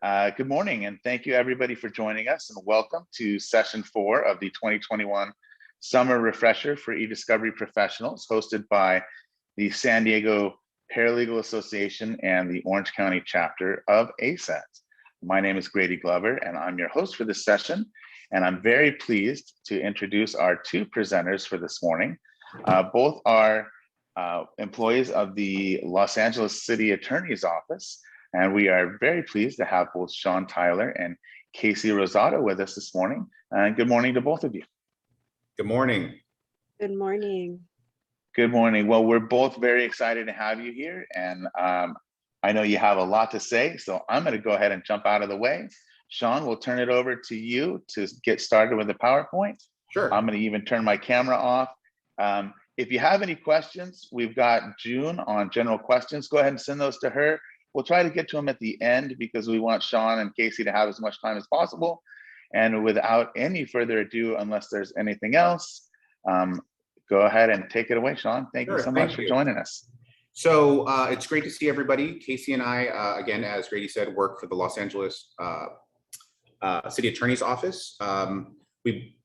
Good morning, and thank you everybody for joining us, and welcome to session 4 of the 2021 Summer Refresher for eDiscovery Professionals, hosted by the San Diego Paralegal Association and the Orange County chapter of ACEDS. My name is Grady Glover, and I'm your host for this session, and I'm very pleased to introduce our two presenters for this morning. Both are employees of the Los Angeles City Attorney's Office, and we are very pleased to have both Sean Tyler and Kaycie Rosado with us this morning. And good morning to both of you. Good morning. Good morning. Good morning. Well, we're both very excited to have you here, and I know you have a lot to say, so I'm going to go ahead and jump out of the way. Sean, we'll turn it over to you to get started with the PowerPoint. Sure. I'm going to even turn my camera off. If you have any questions, we've got June on general questions. Go ahead and send those to her. We'll try to get to them at the end because we want Sean and Kaycie to have as much time as possible. And without any further ado, unless there's anything else, go ahead and take it away, Sean. Thank you so much for joining us. So it's great to see everybody. Kaycie and I, again, as Grady said, work for the Los Angeles City Attorney's Office. We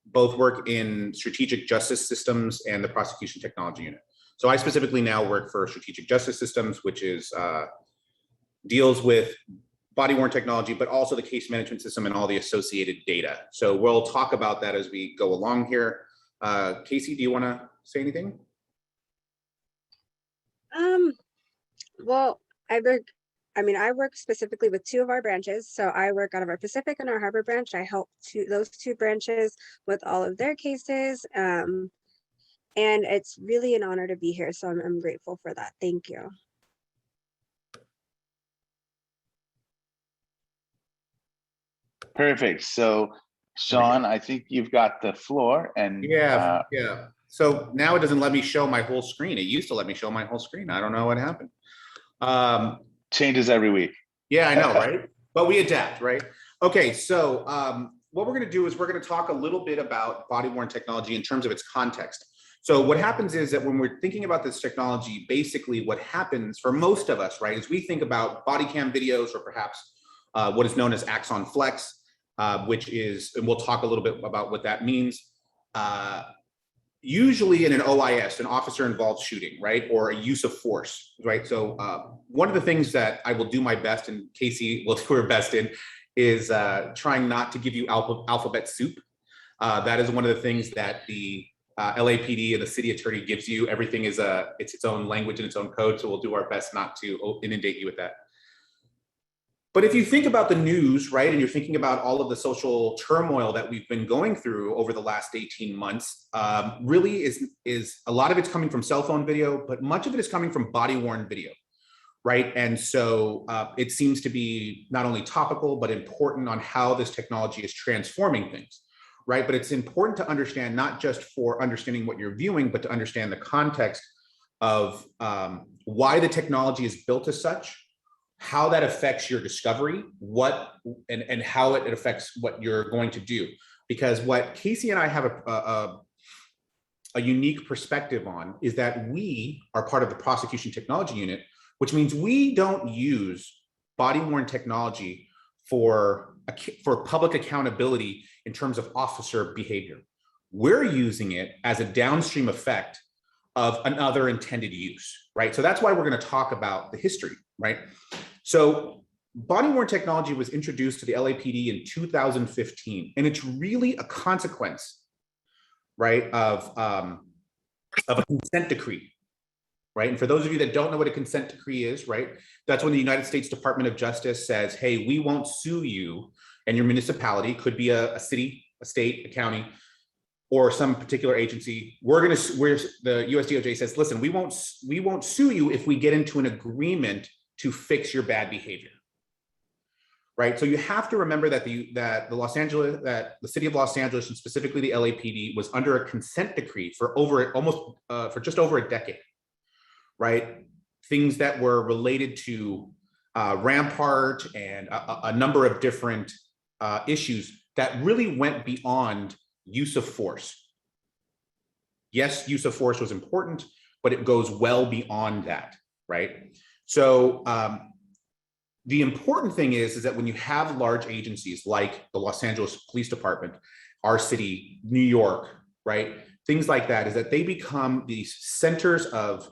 both work in strategic justice systems and the prosecution technology unit. So I specifically now work for strategic justice systems, which is deals with body-worn technology, but also the case management system and all the associated data. So we'll talk about that as we go along here. Kaycie, do you want to say anything? Well, I work specifically with two of our branches. So I work out of our Pacific and our Harbor branch. I help those two branches with all of their cases. And it's really an honor to be here. So I'm grateful for that. Thank you. Perfect. So, Sean, I think you've got the floor. And yeah. So now it doesn't let me show my whole screen. It used to let me show my whole screen. I don't know what happened. Changes every week. Yeah, I know, right? But we adapt, right? Okay, so what we're going to do is we're going to talk a little bit about body-worn technology in terms of its context. So what happens is that when we're thinking about this technology, basically what happens for most of us, right, is we think about body cam videos or perhaps what is known as Axon Flex, which is, and we'll talk a little bit about what that means. Usually in an OIS, an officer involved shooting, right? Or a use of force, right? So one of the things that I will do my best, and Kaycie will do her best in, is trying not to give you alphabet soup. That is one of the things that the LAPD and the city attorney gives you. Everything is it's its own language and its own code. So we'll do our best not to inundate you with that. But if you think about the news, right, and you're thinking about all of the social turmoil that we've been going through over the last 18 months, really is a lot of it's coming from cell phone video, but much of it is coming from body-worn video, right? And so it seems to be not only topical, but important on how this technology is transforming things, right? But it's important to understand, not just for understanding what you're viewing, but to understand the context of why the technology is built as such, how that affects your discovery, and how it affects what you're going to do. Because what Kaycie and I have a unique perspective on is that we are part of the prosecution technology unit, which means we don't use body-worn technology for public accountability in terms of officer behavior. We're using it as a downstream effect of another intended use, right? So that's why we're going to talk about the history, right? So body-worn technology was introduced to the LAPD in 2015, and it's really a consequence, right, of a consent decree, right? And for those of you that don't know what a consent decree is, right, that's when the United States Department of Justice says, hey, we won't sue you and your municipality, could be a city, a state, a county, or some particular agency. The US DOJ says, listen, we won't sue you if we get into an agreement to fix your bad behavior, right? So you have to remember that the city of Los Angeles, and specifically the LAPD, was under a consent decree for just over a decade, right? Things that were related to Rampart and a number of different issues that really went beyond use of force. Yes, use of force was important, but it goes well beyond that, right? So the important thing is that when you have large agencies like the Los Angeles Police Department, our city, New York, right? Things like that, is that they become these centers of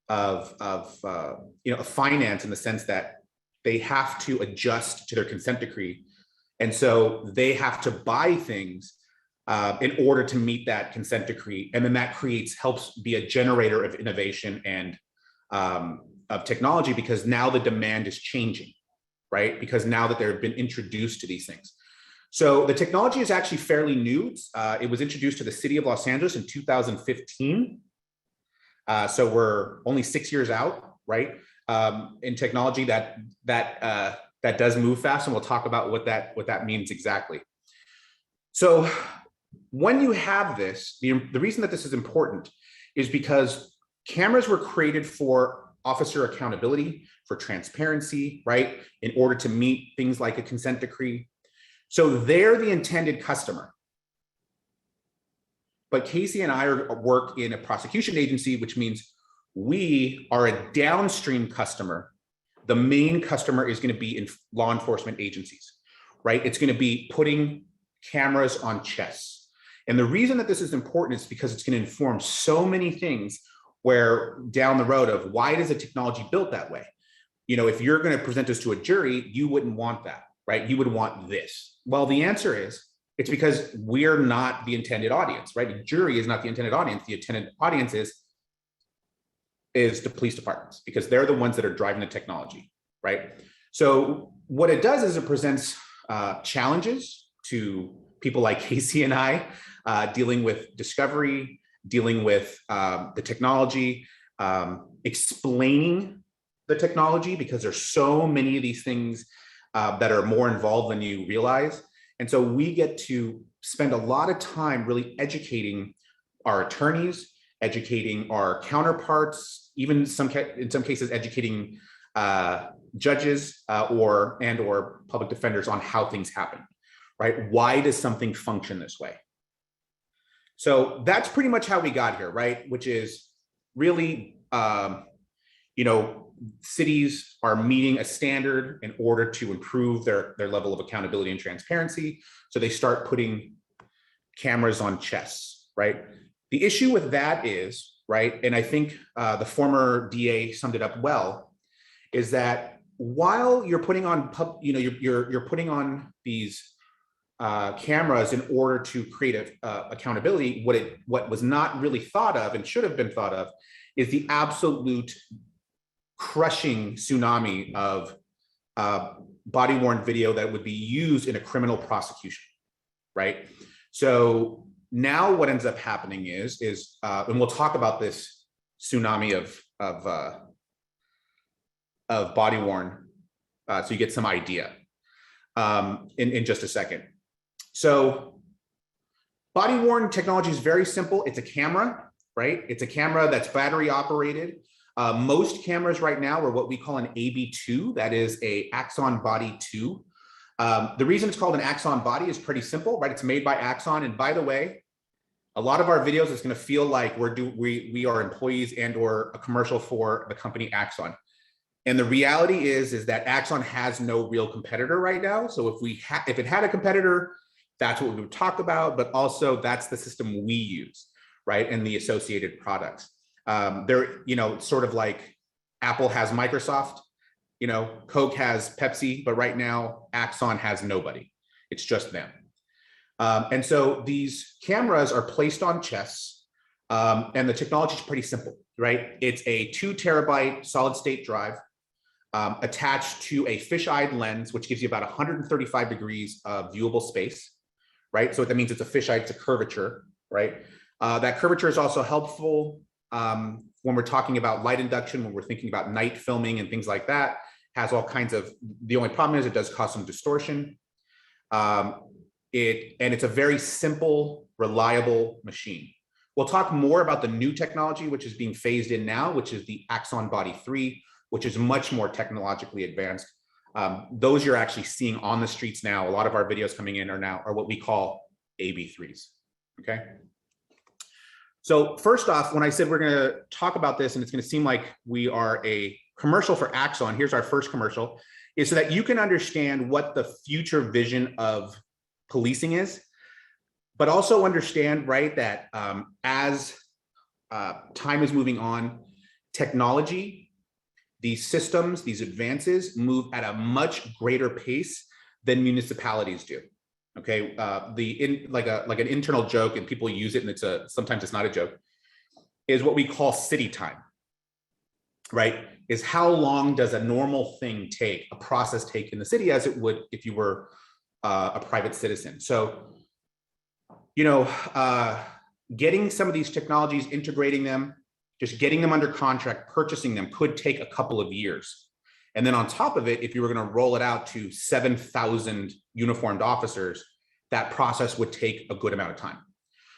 finance, in the sense that they have to adjust to their consent decree. And so they have to buy things in order to meet that consent decree. And then that helps be a generator of innovation and of technology, because now the demand is changing, right? Because now that they've been introduced to these things. So the technology is actually fairly new. It was introduced to the city of Los Angeles in 2015. So we're only 6 years out, right? In technology that does move fast, and we'll talk about what that means exactly. So when you have this, the reason that this is important is because cameras were created for officer accountability, for transparency, right? In order to meet things like a consent decree. So they're the intended customer. But Kaycie and I work in a prosecution agency, which means we are a downstream customer. The main customer is going to be in law enforcement agencies, right? It's going to be putting cameras on chests. And the reason that this is important is because it's going to inform so many things where down the road of why is the technology built that way? You know, if you're going to present this to a jury, you wouldn't want that, right? You would want this. Well, the answer is, it's because we're not the intended audience, right? The jury is not the intended audience. The intended audience is the police departments, because they're the ones that are driving the technology, right? So what it does is it presents challenges to people like Kaycie and I, dealing with discovery, dealing with the technology, explaining the technology, because there's so many of these things that are more involved than you realize. And so we get to spend a lot of time really educating our attorneys, educating our counterparts, even in some cases educating judges or public defenders on how things happen, right? Why does something function this way? So that's pretty much how we got here, right? Which is really, cities are meeting a standard in order to improve their level of accountability and transparency. So they start putting cameras on chests, right? The issue with that is, right, and I think the former DA summed it up well, is that while you're putting on, you're putting on these cameras in order to create accountability, what was not really thought of and should have been thought of is the absolute crushing tsunami of body-worn video that would be used in a criminal prosecution, right? So now what ends up happening is and we'll talk about this tsunami of body-worn, so you get some idea in just a second. So body-worn technology is very simple. It's a camera, right? It's a camera that's battery operated. Most cameras right now are what we call an AB2, that is a Axon Body 2. The reason it's called an Axon Body is pretty simple, right? It's made by Axon. And by the way, a lot of our videos is going to feel like we are employees and or a commercial for the company Axon. And the reality is that Axon has no real competitor right now. So if it had a competitor, that's what we would talk about, but also that's the system we use, right? And the associated products. It's sort of like Apple has Microsoft, Coke has Pepsi, but right now Axon has nobody. It's just them. And so these cameras are placed on chests, and the technology is pretty simple, right? It's a 2 terabyte solid state drive attached to a fisheye lens, which gives you about 135 degrees of viewable space, right? So what that means, it's a fisheye, it's a curvature, right? That curvature is also helpful when we're talking about light induction, when we're thinking about night filming and things like that. Has all kinds of, the only problem is it does cause some distortion. It's a very simple, reliable machine. We'll talk more about the new technology, which is being phased in now, which is the Axon Body 3, which is much more technologically advanced. Those you're actually seeing on the streets now. A lot of our videos coming in are what we call AB3s, okay? So first off, when I said we're going to talk about this and it's going to seem like we are a commercial for Axon, here's our first commercial, is so that you can understand what the future vision of policing is, but also understand, right, that as time is moving on, technology, these systems, these advances move at a much greater pace than municipalities do. Okay, like an internal joke, and people use it, and sometimes it's not a joke, is what we call city time, right? Is how long does a normal thing take, a process take in the city, as it would if you were a private citizen. So, you know, getting some of these technologies, integrating them, just getting them under contract, purchasing them could take a couple of years. And then on top of it, if you were going to roll it out to 7,000 uniformed officers, that process would take a good amount of time.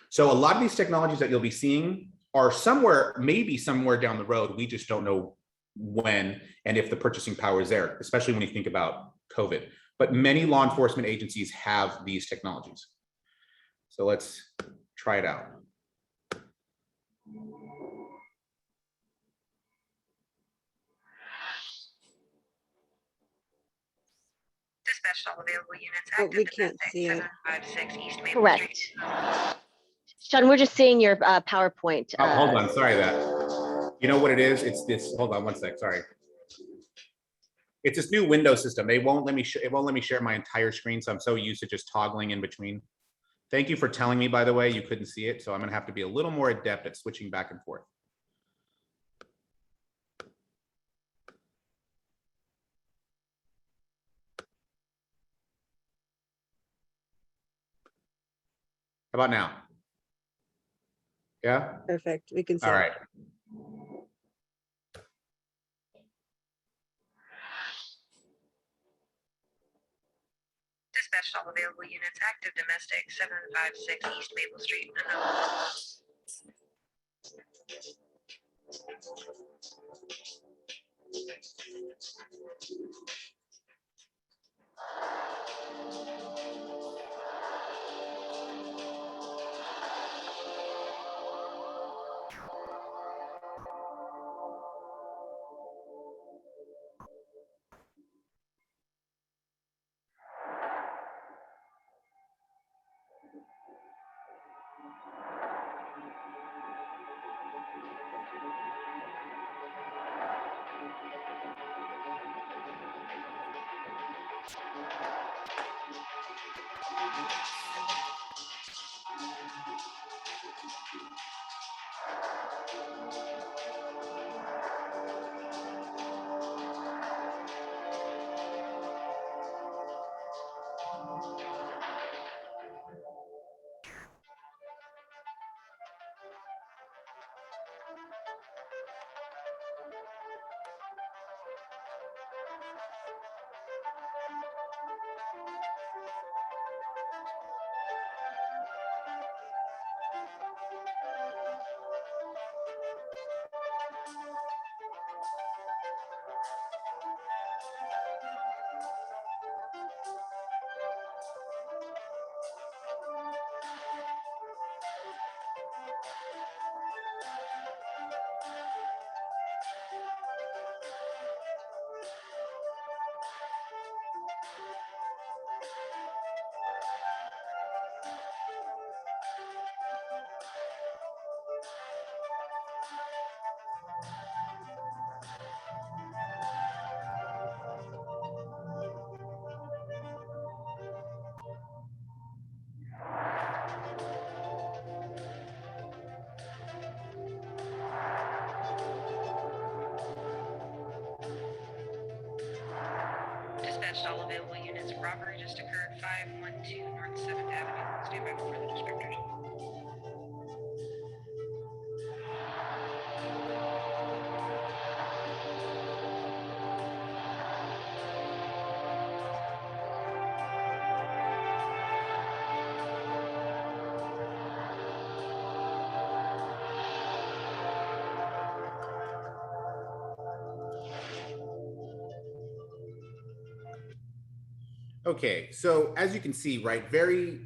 So a lot of these technologies that you'll be seeing are somewhere, maybe somewhere down the road. We just don't know when and if the purchasing power is there, especially when you think about COVID. But many law enforcement agencies have these technologies. So let's try it out. Dispatched all available units. Oh, Active we can't domestic, see it. 756 East Maple Correct. Street. Sean, we're just seeing your PowerPoint. Oh, hold on, sorry that. You know what it is? It's this, hold on one sec, sorry. It's this new window system. It won't let me share my entire screen, so I'm so used to just toggling in between. Thank you for telling me, by the way, you couldn't see it, so I'm gonna have to be a little more adept at switching back and forth. How about now? Yeah? Perfect. We can see. All it. right. Dispatched all available units. Active domestic, 756 East Maple Street. Dispatched all available units. Robbery just occurred, 512 North 7th Avenue. Stand by for further descriptors. Okay, so as you can see, right, very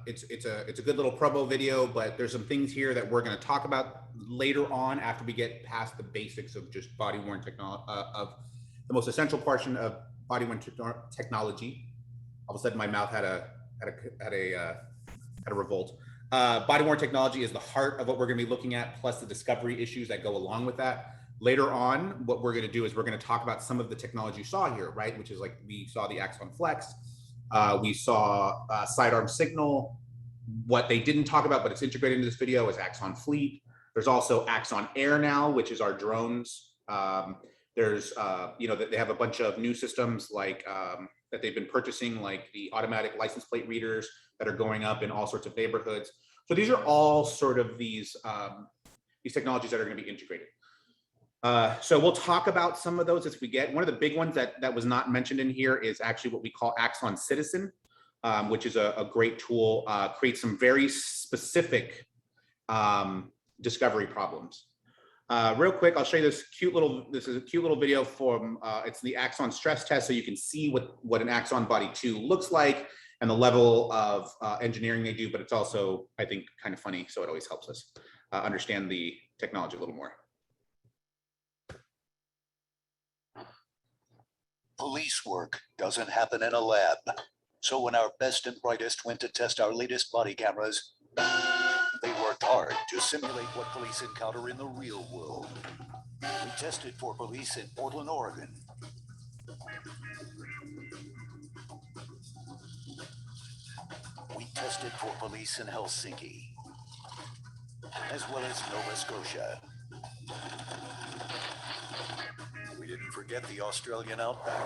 it's a good little promo video, but there's some things here that we're going to talk about later on after we get past the basics of just body worn technology, of the most essential portion of body-worn technology. All of a sudden, my mouth had a revolt. Body-worn technology is the heart of what we're going to be looking at, plus the discovery issues that go along with that. Later on, what we're going to do is we're going to talk about some of the technology you saw here, right? Which is like we saw the Axon Flex, we saw sidearm signal. What they didn't talk about, but it's integrated into this video, is Axon Fleet. There's also Axon Air now, which is our drones. There's, you know, they have a bunch of new systems like that they've been purchasing, like the automatic license plate readers that are going up in all sorts of neighborhoods. So these are all sort of these technologies that are going to be integrated. So we'll talk about some of those as we get. One of the big ones that was not mentioned in here is actually what we call Axon Citizen, which is a great tool, creates some very specific discovery problems. Real quick, I'll show you this cute little video from, it's the Axon stress test, so you can see what an Axon Body 2 looks like and the level of engineering they do, but it's also, I think, kind of funny, so it always helps us understand the technology a little more. Police work doesn't happen in a lab. So when our best and brightest went to test our latest body cameras, they worked hard to simulate what police encounter in the real world. We tested for police in Portland, Oregon. We tested for police in Helsinki, as well as Nova Scotia. We didn't forget the Australian outback.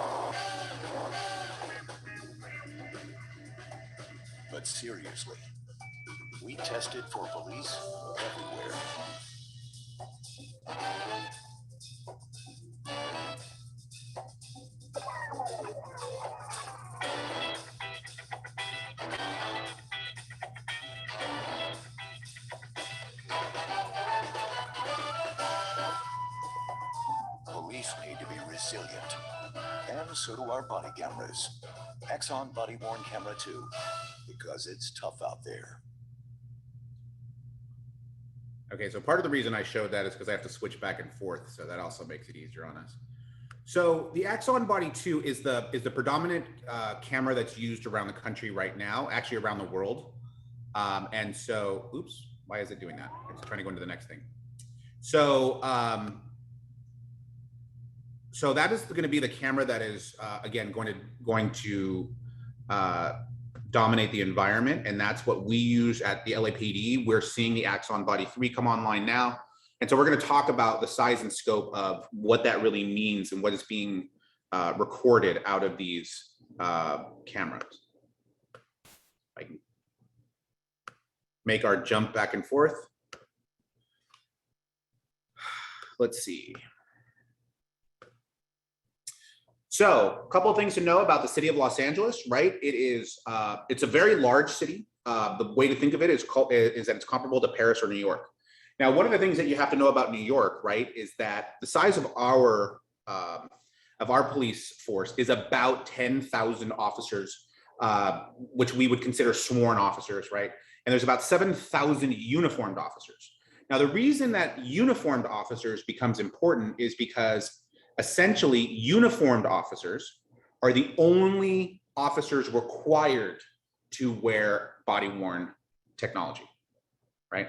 But seriously, we tested for police everywhere. Police need to be resilient, and so do our body cameras. Axon Body Worn Camera 2, because it's tough out there. Okay, so part of the reason I showed that is because I have to switch back and forth, so that also makes it easier on us. So the Axon Body 2 is the predominant camera that's used around the country right now, actually around the world. And so, oops, why is it doing that? It's trying to go into the next thing. So, so that is going to be the camera that is, again, going to dominate the environment. And that's what we use at the LAPD. We're seeing the Axon Body 3 come online now. And so we're going to talk about the size and scope of what that really means and what is being recorded out of these cameras. I can make our jump back and forth. Let's see. So a couple of things to know about the city of Los Angeles, right? It's a very large city. The way to think of it is that it's comparable to Paris or New York. Now, one of the things that you have to know about New York, right, is that the size of our police force is about 10,000 officers, which we would consider sworn officers, right? And there's about 7,000 uniformed officers. Now, the reason that uniformed officers becomes important is because essentially uniformed officers are the only officers required to wear body-worn technology, right?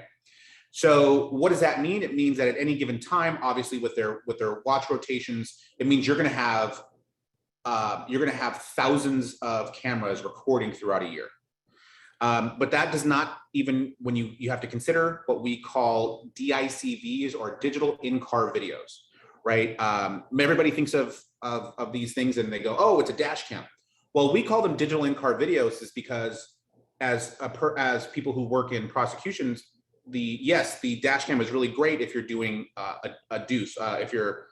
So what does that mean? It means that at any given time, obviously with their watch rotations, it means you're going to have thousands of cameras recording throughout a year. But that does not even, when you have to consider what we call DICVs, or digital in-car videos, right? Everybody thinks of these things and they go, oh, it's a dash cam. Well, we call them digital in-car videos is because as people who work in prosecutions, the dash cam is really great if you're doing a deuce, if you're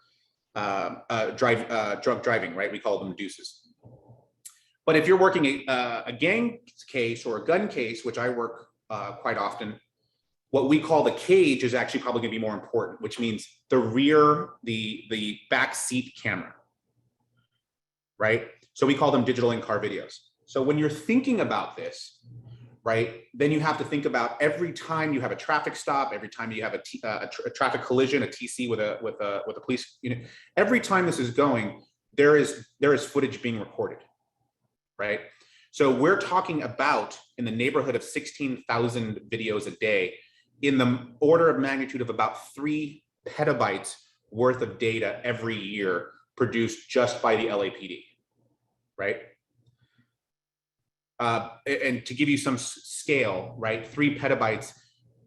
drunk driving, right? We call them deuces. But if you're working a gang case or a gun case, which I work quite often, what we call the cage is actually probably going to be more important, which means the rear, the back seat camera, right? So we call them digital in-car videos. So when you're thinking about this, right, then you have to think about every time you have a traffic stop, every time you have a traffic collision, a TC with a police unit, every time this is going, there is footage being recorded, right? So we're talking about in the neighborhood of 16,000 videos a day, in the order of magnitude of about 3 petabytes worth of data every year produced just by the LAPD, right? And to give you some scale, right, 3 petabytes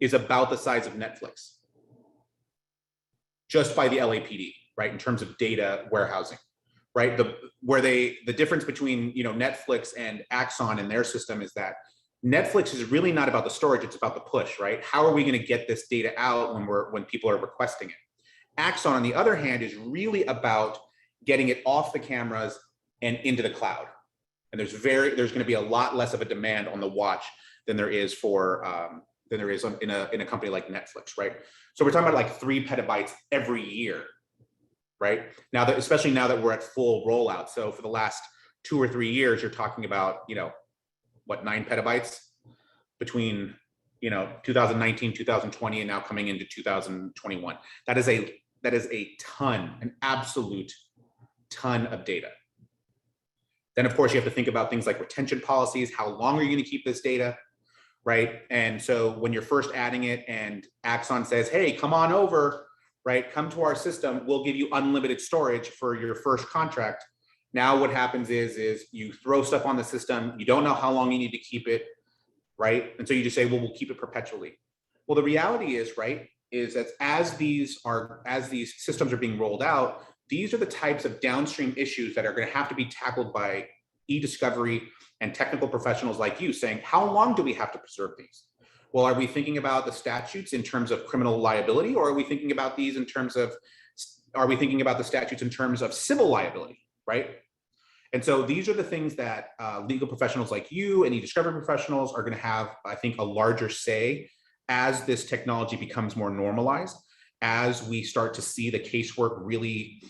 is about the size of Netflix, just by the LAPD, right, in terms of data warehousing, right? The difference between, you know, Netflix and Axon and their system is that Netflix is really not about the storage, it's about the push, right? How are we going to get this data out when people are requesting it? Axon, on the other hand, is really about getting it off the cameras and into the cloud. And there's going to be a lot less of a demand on the watch than there is for in a company like Netflix, right? So we're talking about like 3 petabytes every year, right? Now that, especially now that we're at full rollout. So for the last 2 or 3 years, you're talking about, you know, what, 9 petabytes between, you know, 2019, 2020, and now coming into 2021. That is a ton, an absolute ton of data. Then of course you have to think about things like retention policies. How long are you going to keep this data, right? And so when you're first adding it and Axon says, hey, come on over, right? Come to our system. We'll give you unlimited storage for your first contract. Now what happens is you throw stuff on the system. You don't know how long you need to keep it, right? And so you just say, well, we'll keep it perpetually. Well, the reality is, right, is that as these systems are being rolled out, these are the types of downstream issues that are going to have to be tackled by eDiscovery and technical professionals like you, saying, how long do we have to preserve these? Well, are we thinking about the statutes in terms of criminal liability, or are we thinking about these in terms of, are we thinking about the statutes in terms of civil liability, right? And so these are the things that legal professionals like you and eDiscovery professionals are going to have, I think, a larger say as this technology becomes more normalized, as we start to see the casework really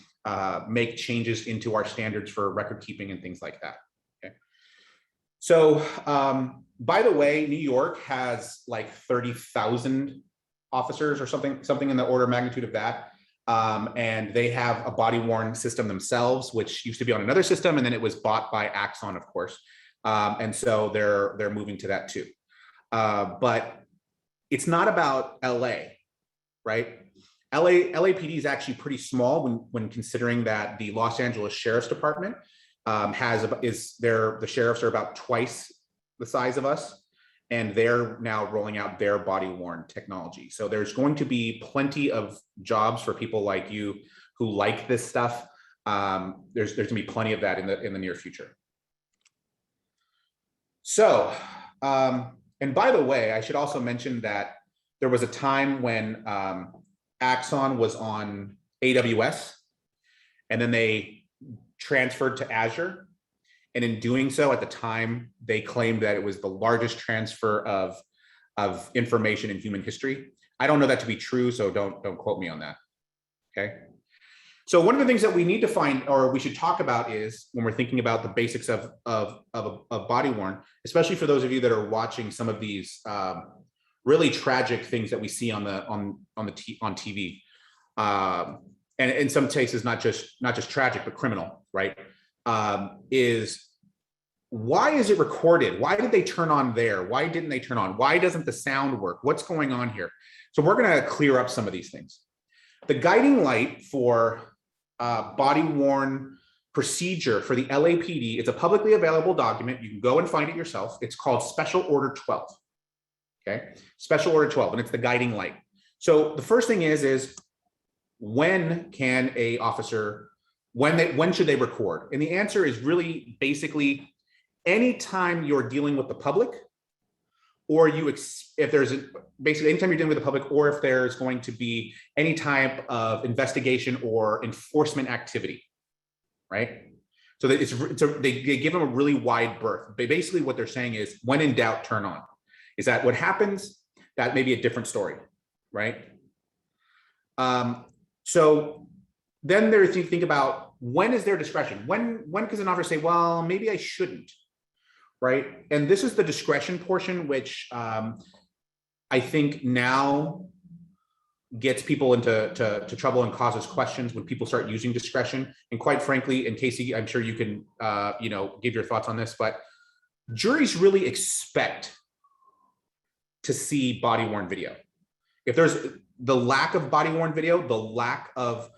make changes into our standards for record keeping and things like that. Okay. So, by the way, New York has like 30,000 officers or something in the order of magnitude of that. And they have a body worn system themselves, which used to be on another system, and then it was bought by Axon, of course. And so they're moving to that too. But it's not about LA, right? LAPD is actually pretty small when considering that the Los Angeles Sheriff's Department the sheriffs are about twice the size of us, and they're now rolling out their body worn technology. So there's going to be plenty of jobs for people like you who like this stuff. There's going to be plenty of that in the near future. So, and by the way, I should also mention that there was a time when Axon was on AWS, and then they transferred to Azure. And in doing so, at the time, they claimed that it was the largest transfer of information in human history. I don't know that to be true, so don't quote me on that. Okay. So one of the things that we need to find, or we should talk about, is when we're thinking about the basics of body worn, especially for those of you that are watching some of these really tragic things that we see on TV, and in some cases not just tragic but criminal, right? Is why is it recorded? Why did they turn on there? Why didn't they turn on? Why doesn't the sound work? What's going on here? So we're going to clear up some of these things. The guiding light for body worn procedure for the LAPD, it's a publicly available document. You can go and find it yourself. It's called Special Order 12. Okay, Special Order 12, and it's the guiding light. So the first thing is when can a officer, when should they record? And the answer is really basically anytime you're dealing with the public, or if there's basically anytime you're dealing with the public, or if there's going to be any type of investigation or enforcement activity, right? So that they give them a really wide berth. Basically what they're saying is, when in doubt, turn on. Is that what happens? That may be a different story, right? So then there's, you think about, when is their discretion? When does an officer say, well, maybe I shouldn't, right? And this is the discretion portion, which I think now gets people into trouble and causes questions when people start using discretion. And quite frankly, and Kaycie, I'm sure you can give your thoughts on this, but juries really expect to see body-worn video. If there's the lack of body-worn video, the lack of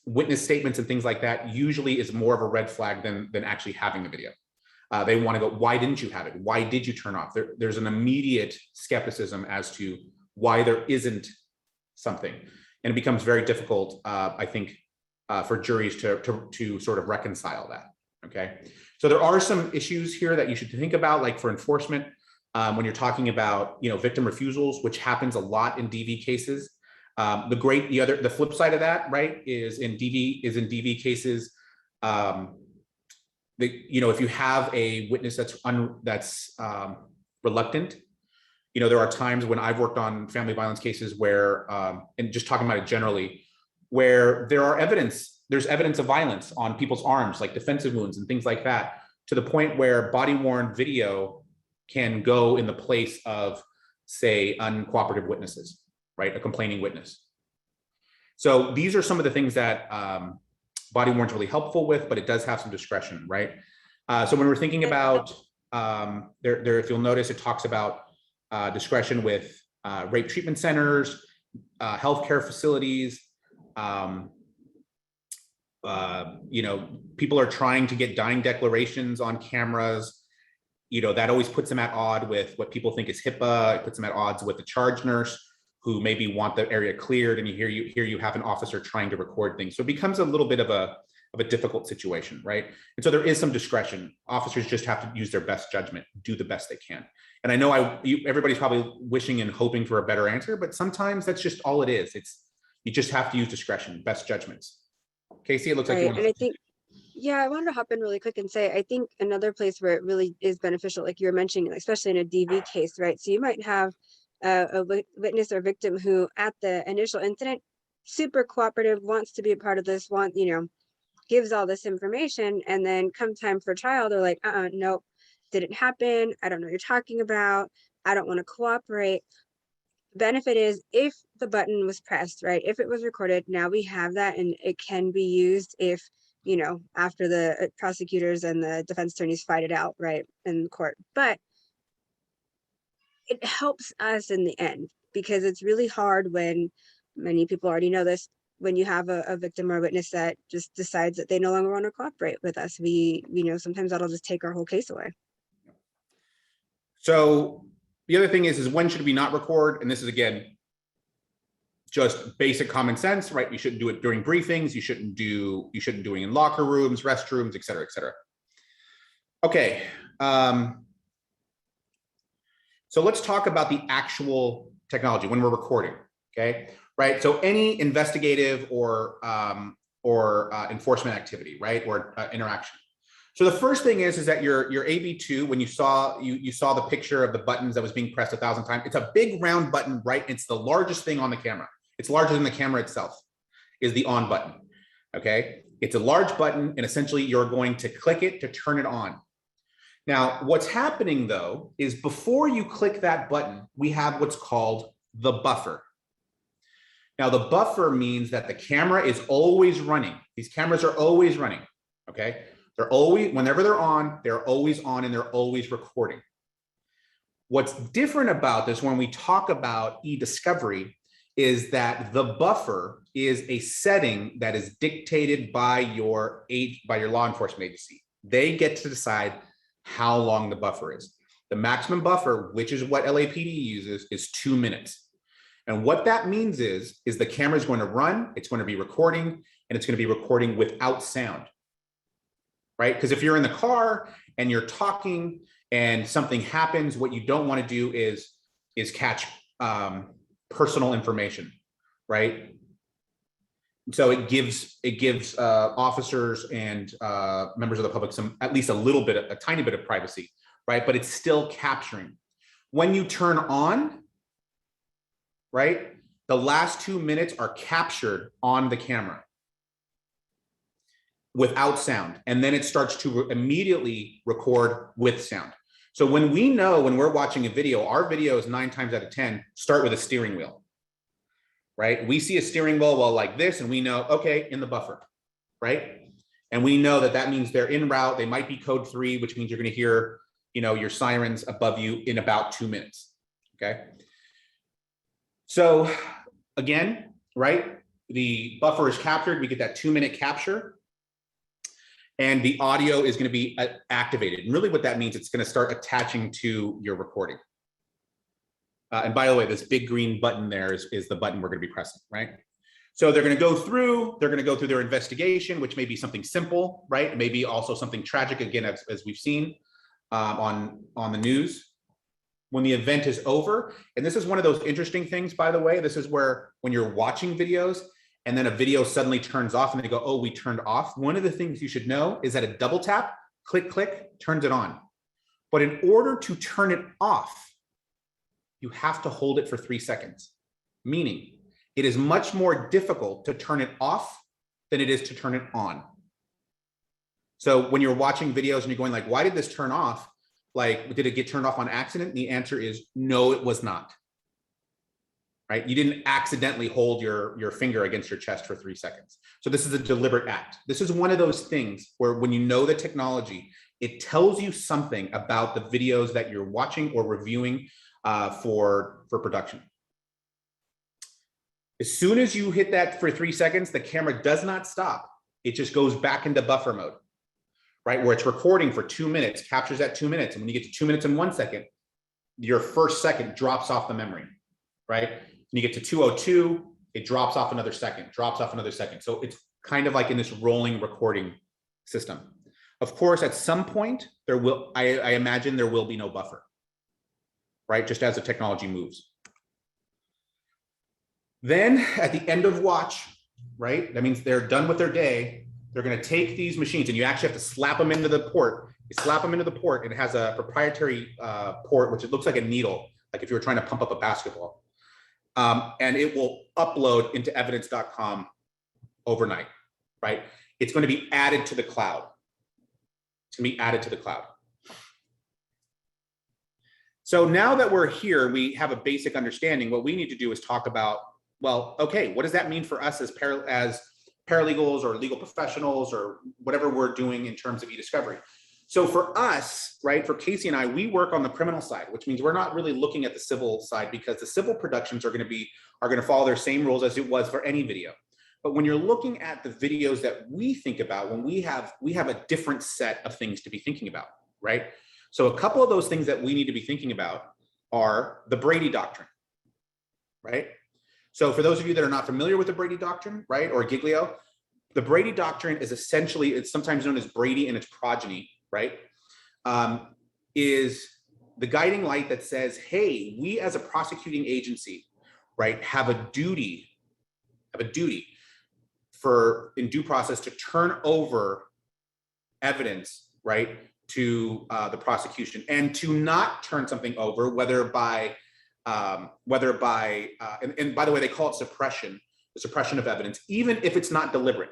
witness statements and things like that usually is more of a red flag than actually having the video. They want to go, why didn't you have it? Why did you turn off? There's an immediate skepticism as to why there isn't something. And it becomes very difficult, I think, for juries to sort of reconcile that, okay? So there are some issues here that you should think about, like for enforcement, when you're talking about, victim refusals, which happens a lot in DV cases. The flip side of that, right, is in DV cases, if you have a witness that's reluctant, there are times when I've worked on family violence cases where, and just talking about it generally, where there's evidence of violence on people's arms, like defensive wounds and things like that, to the point where body-worn video can go in the place of, say, uncooperative witnesses, right? A complaining witness. So these are some of the things that body-worn is really helpful with, but it does have some discretion, right? So when we're thinking about, if you'll notice, it talks about discretion with rape treatment centers, healthcare facilities. People are trying to get dying declarations on cameras. That always puts them at odds with what people think is HIPAA. It puts them at odds with the charge nurse who maybe want the area cleared, and here you have an officer trying to record things. So it becomes a little bit of a difficult situation, right? And so there is some discretion. Officers just have to use their best judgment, do the best they can. And I know everybody's probably wishing and hoping for a better answer, but sometimes that's just all it is. You just have to use discretion, best judgments. Kaycie, it looks like you want to. And I think, I wanted to hop in really quick and say, I think another place where it really is beneficial, like you were mentioning, especially in a DV case, right? So you might have a witness or victim who at the initial incident, super cooperative, wants to be a part of this, gives all this information, and then come time for trial, they're like, nope, didn't happen. I don't know what you're talking about. I don't want to cooperate. Benefit is if the button was pressed, right? If it was recorded, now we have that and it can be used if, after the prosecutors and the defense attorneys fight it out, right, in court. But it helps us in the end, because it's really hard when, many people already know this, when you have a victim or a witness that just decides that they no longer want to cooperate with us. Sometimes that'll just take our whole case away. So the other thing is when should we not record? And this is, again, just basic common sense, right? You shouldn't do it during briefings. You shouldn't do it in locker rooms, restrooms, et cetera, et cetera. Okay. So let's talk about the actual technology when we're recording, okay? Right, so any investigative or enforcement activity, right, or interaction. So the first thing is that your AB2, when you saw the picture of the buttons that was being pressed 1,000 times, it's a big round button, right? It's the largest thing on the camera. It's larger than the camera itself, is the on button, okay? It's a large button, and essentially you're going to click it to turn it on. Now, what's happening though, is before you click that button, we have what's called the buffer. Now, the buffer means that the camera is always running. These cameras are always running, okay? They're always, whenever they're always on and they're always recording. What's different about this when we talk about eDiscovery is that the buffer is a setting that is dictated by your law enforcement agency. They get to decide how long the buffer is. The maximum buffer, which is what LAPD uses, is 2 minutes. And what that means is the camera is going to run, it's going to be recording, and it's going to be recording without sound, right? Because if you're in the car and you're talking and something happens, what you don't want to do is catch personal information, right? So it gives officers and members of the public at least a tiny bit of privacy, right? But it's still capturing. When you turn on, right, the last 2 minutes are captured on the camera without sound, and then it starts to immediately record with sound. So when we're watching a video, our videos 9 times out of 10 start with a steering wheel. right? We see a steering wheel well like this, and we know, okay, in the buffer, right? And we know that that means they're en route. They might be code 3, which means you're going to hear, you know, your sirens above you in about 2 minutes. Okay. So again, right, the buffer is captured. We get that 2-minute capture, and the audio is going to be activated. And really, what that means, it's going to start attaching to your recording. And by the way, this big green button there is the button we're going to be pressing, right? So they're going to go through their investigation, which may be something simple, right? Maybe also something tragic, again, as we've seen on the news. When the event is over, and this is one of those interesting things, by the way, this is where when you're watching videos and then a video suddenly turns off and they go, oh, we turned off. One of the things you should know is that a double tap, click, click, turns it on. But in order to turn it off, you have to hold it for 3 seconds, meaning it is much more difficult to turn it off than it is to turn it on. So when you're watching videos and you're going like, why did this turn off? Like, did it get turned off on accident? The answer is no, it was not. Right? You didn't accidentally hold your finger against your chest for 3 seconds. So this is a deliberate act. This is one of those things where when you know the technology, it tells you something about the videos that you're watching or reviewing for production. As soon as you hit that for 3 seconds, the camera does not stop. It just goes back into buffer mode, right? Where it's recording for 2 minutes, captures that 2 minutes. And when you get to 2 minutes and 1 second, your first second drops off the memory, right? When you get to 2:02, it drops off another second, drops off another second. So it's kind of like in this rolling recording system. Of course, at some point, there will, I imagine there will be no buffer, right? Just as the technology moves. Then at the end of watch, right? That means they're done with their day. They're going to take these machines, and you actually have to slap them into the port. You slap them into the port, and it has a proprietary port, which it looks like a needle, like if you were trying to pump up a basketball. And it will upload into Evidencecom overnight, right? It's going to be added to the cloud. It's going to be added to the cloud. So now that we're here, we have a basic understanding. What we need to do is talk about, well, okay, what does that mean for us as paralegals or legal professionals or whatever we're doing in terms of eDiscovery? So for us, right, for Kaycie and I, we work on the criminal side, which means we're not really looking at the civil side because the civil productions are going to follow their same rules as it was for any video. But when you're looking at the videos that we think about, when we have a different set of things to be thinking about, right? So a couple of those things that we need to be thinking about are the Brady Doctrine, right? So for those of you that are not familiar with the Brady Doctrine, right, or Giglio, the Brady Doctrine is essentially, it's sometimes known as Brady and its progeny, right, is the guiding light that says, hey, we as a prosecuting agency, right, have a duty for, in due process, to turn over evidence, right, to the prosecution, and to not turn something over, whether by and by the way, they call it suppression, the suppression of evidence, even if it's not deliberate,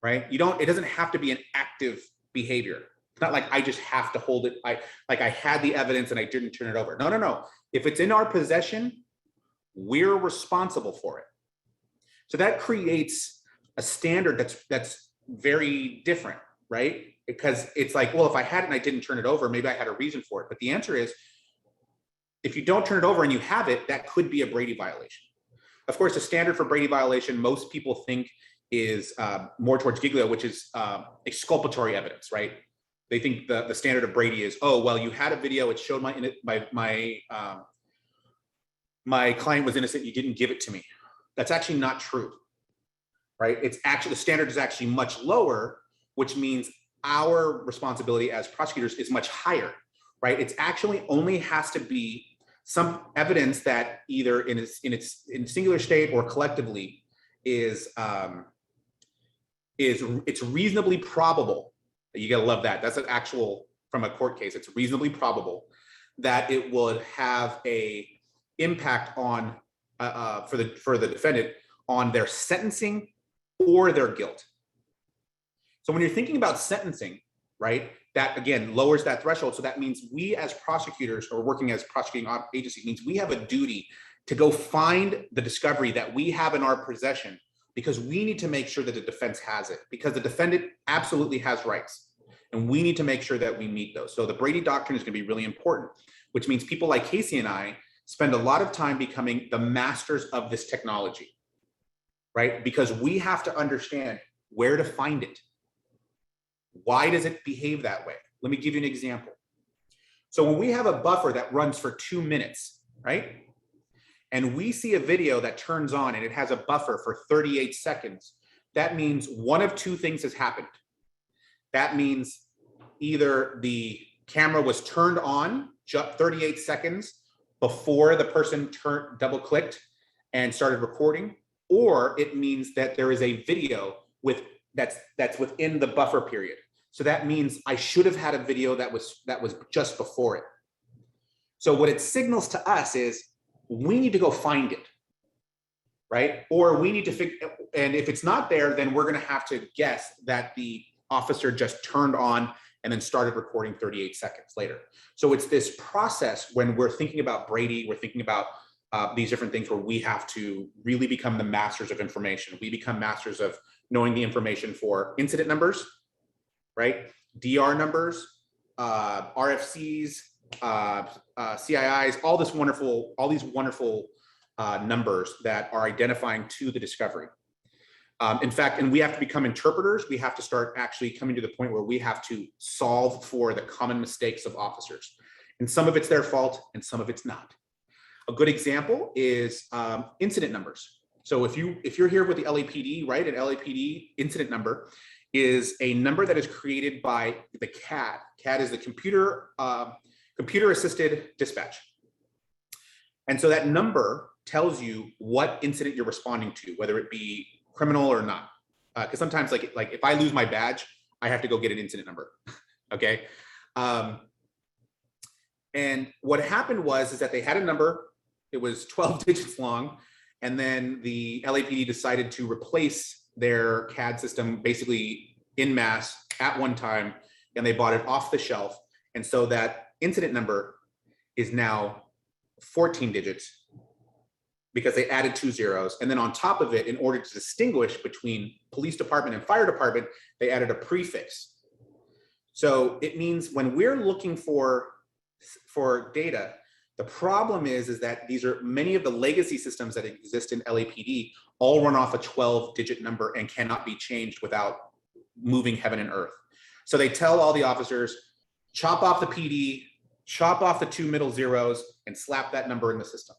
right? It doesn't have to be an active behavior. It's not like I just have to hold it. Like I had the evidence and I didn't turn it over. No, no, no. If it's in our possession, we're responsible for it. So that creates a standard that's very different, right? Because it's like, well, if I had it and I didn't turn it over, maybe I had a reason for it. But the answer is, if you don't turn it over and you have it, that could be a Brady violation. Of course, the standard for Brady violation, most people think is more towards Giglio, which is exculpatory evidence, right? They think the standard of Brady is, oh, well, you had a video, it showed my client was innocent, you didn't give it to me. That's actually not true, right? It's actually, the standard is actually much lower, which means our responsibility as prosecutors is much higher, right? It's actually only has to be some evidence that either in singular state or collectively is it's reasonably probable. You gotta love that. That's an actual, from a court case, it's reasonably probable that it would have a impact on for the defendant on their sentencing or their guilt. So when you're thinking about sentencing, right, that again lowers that threshold. So that means we as prosecutors or working as prosecuting agency means we have a duty to go find the discovery that we have in our possession, because we need to make sure that the defense has it, because the defendant absolutely has rights. And we need to make sure that we meet those. So the Brady Doctrine is going to be really important, which means people like Kaycie and I spend a lot of time becoming the masters of this technology, right? Because we have to understand where to find it. Why does it behave that way? Let me give you an example. So when we have a buffer that runs for 2 minutes, right? And we see a video that turns on and it has a buffer for 38 seconds, that means one of two things has happened. That means either the camera was turned on just 38 seconds before the person double-clicked and started recording, or it means that there is a video that's within the buffer period. So that means I should have had a video that was just before it. So what it signals to us is we need to go find it, right? Or we need to figure, and if it's not there, then we're gonna have to guess that the officer just turned on and then started recording 38 seconds later. So it's this process when we're thinking about Brady, we're thinking about these different things where we have to really become the masters of information. We become masters of knowing the information for incident numbers, right? DR numbers, RFCs, CIIs, all these wonderful numbers that are identifying to the discovery. In fact, and we have to become interpreters. We have to start actually coming to the point where we have to solve for the common mistakes of officers. And some of it's their fault and some of it's not. A good example is incident numbers. So if you're here with the LAPD, right, an LAPD incident number is a number that is created by the CAD. CAD is the computer assisted dispatch. And so that number tells you what incident you're responding to, whether it be criminal or not. Because sometimes like if I lose my badge, I have to go get an incident number, okay? And what happened is that they had a number, it was 12 digits long, and then the LAPD decided to replace their CAD system basically en masse at one time, and they bought it off the shelf. And so that incident number is now 14 digits because they added 2 zeros. And then on top of it, in order to distinguish between police department and fire department, they added a prefix. So it means when we're looking for data, the problem is that these are many of the legacy systems that exist in LAPD all run off a 12-digit number and cannot be changed without moving heaven and earth. So they tell all the officers, chop off the PD, chop off the 2 middle zeros, and slap that number in the system.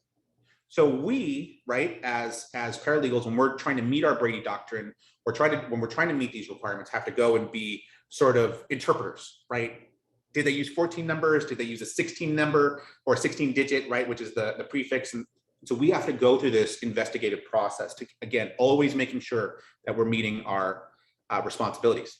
So we, right, as paralegals, when we're trying to meet our Brady Doctrine, when we're trying to meet these requirements, have to go and be sort of interpreters, right? Did they use 14 numbers? Did they use a 16 number or a 16 digit, right, which is the prefix? And so we have to go through this investigative process to, again, always making sure that we're meeting our responsibilities.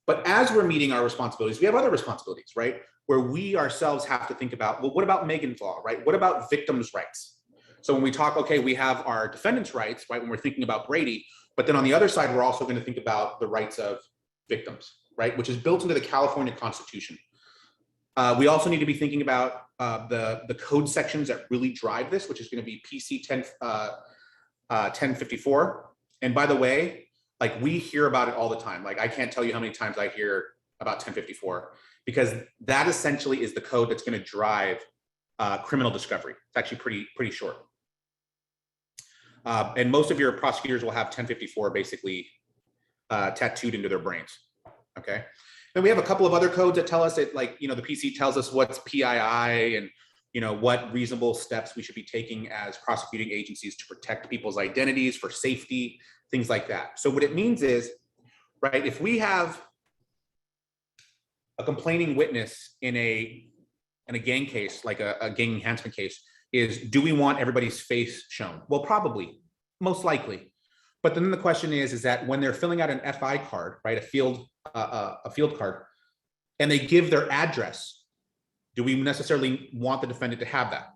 But as we're meeting our responsibilities, we have other responsibilities, right? Where we ourselves have to think about, well, what about Megan's Law, right? What about victims' rights? So when we talk, okay, we have our defendants' rights, right? When we're thinking about Brady, but then on the other side, we're also going to think about the rights of victims, right? Which is built into the California Constitution. We also need to be thinking about the code sections that really drive this, which is going to be PC 1054. And by the way, like we hear about it all the time. Like I can't tell you how many times I hear about 1054, because that essentially is the code that's going to drive criminal discovery. It's actually pretty short. And most of your prosecutors will have 1054 basically tattooed into their brains, okay? Then we have a couple of other codes that tell us that, like, you know, the PC tells us what's PII and, you know, what reasonable steps we should be taking as prosecuting agencies to protect people's identities for safety, things like that. So what it means is, right, if we have a complaining witness in a gang case, like a gang enhancement case, is do we want everybody's face shown? Well, probably, most likely. But then the question is that when they're filling out an FI card, right, a field card, and they give their address, do we necessarily want the defendant to have that?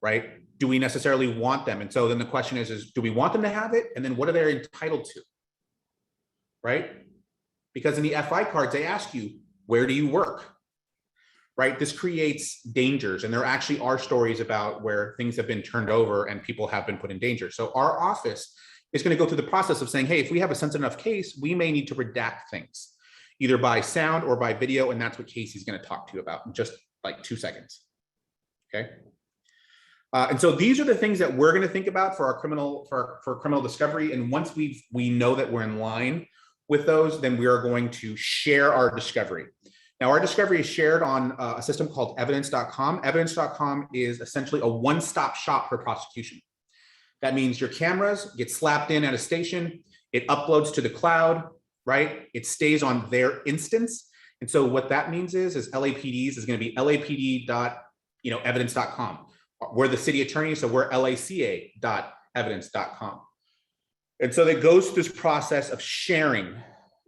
Right? Do we necessarily want them? And so then the question is do we want them to have it? And then what are they entitled to? Right? Because in the FI cards, they ask you, where do you work? right? This creates dangers, and there actually are stories about where things have been turned over and people have been put in danger. So our office is going to go through the process of saying, hey, if we have a sensitive enough case, we may need to redact things, either by sound or by video, and that's what Kaycie's going to talk to you about in just like 2 seconds. Okay. And so these are the things that we're going to think about for our criminal criminal discovery. And once we know that we're in line with those, then we are going to share our discovery. Now, our discovery is shared on a system called Evidencecom. Evidencecom is essentially a one-stop shop for prosecution. That means your cameras get slapped in at a station, it uploads to the cloud, right? It stays on their instance. And so what that means is LAPDs is going to be lapd.evidence.com. We're the city attorney, so we're laca.evidence.com. And so it goes through this process of sharing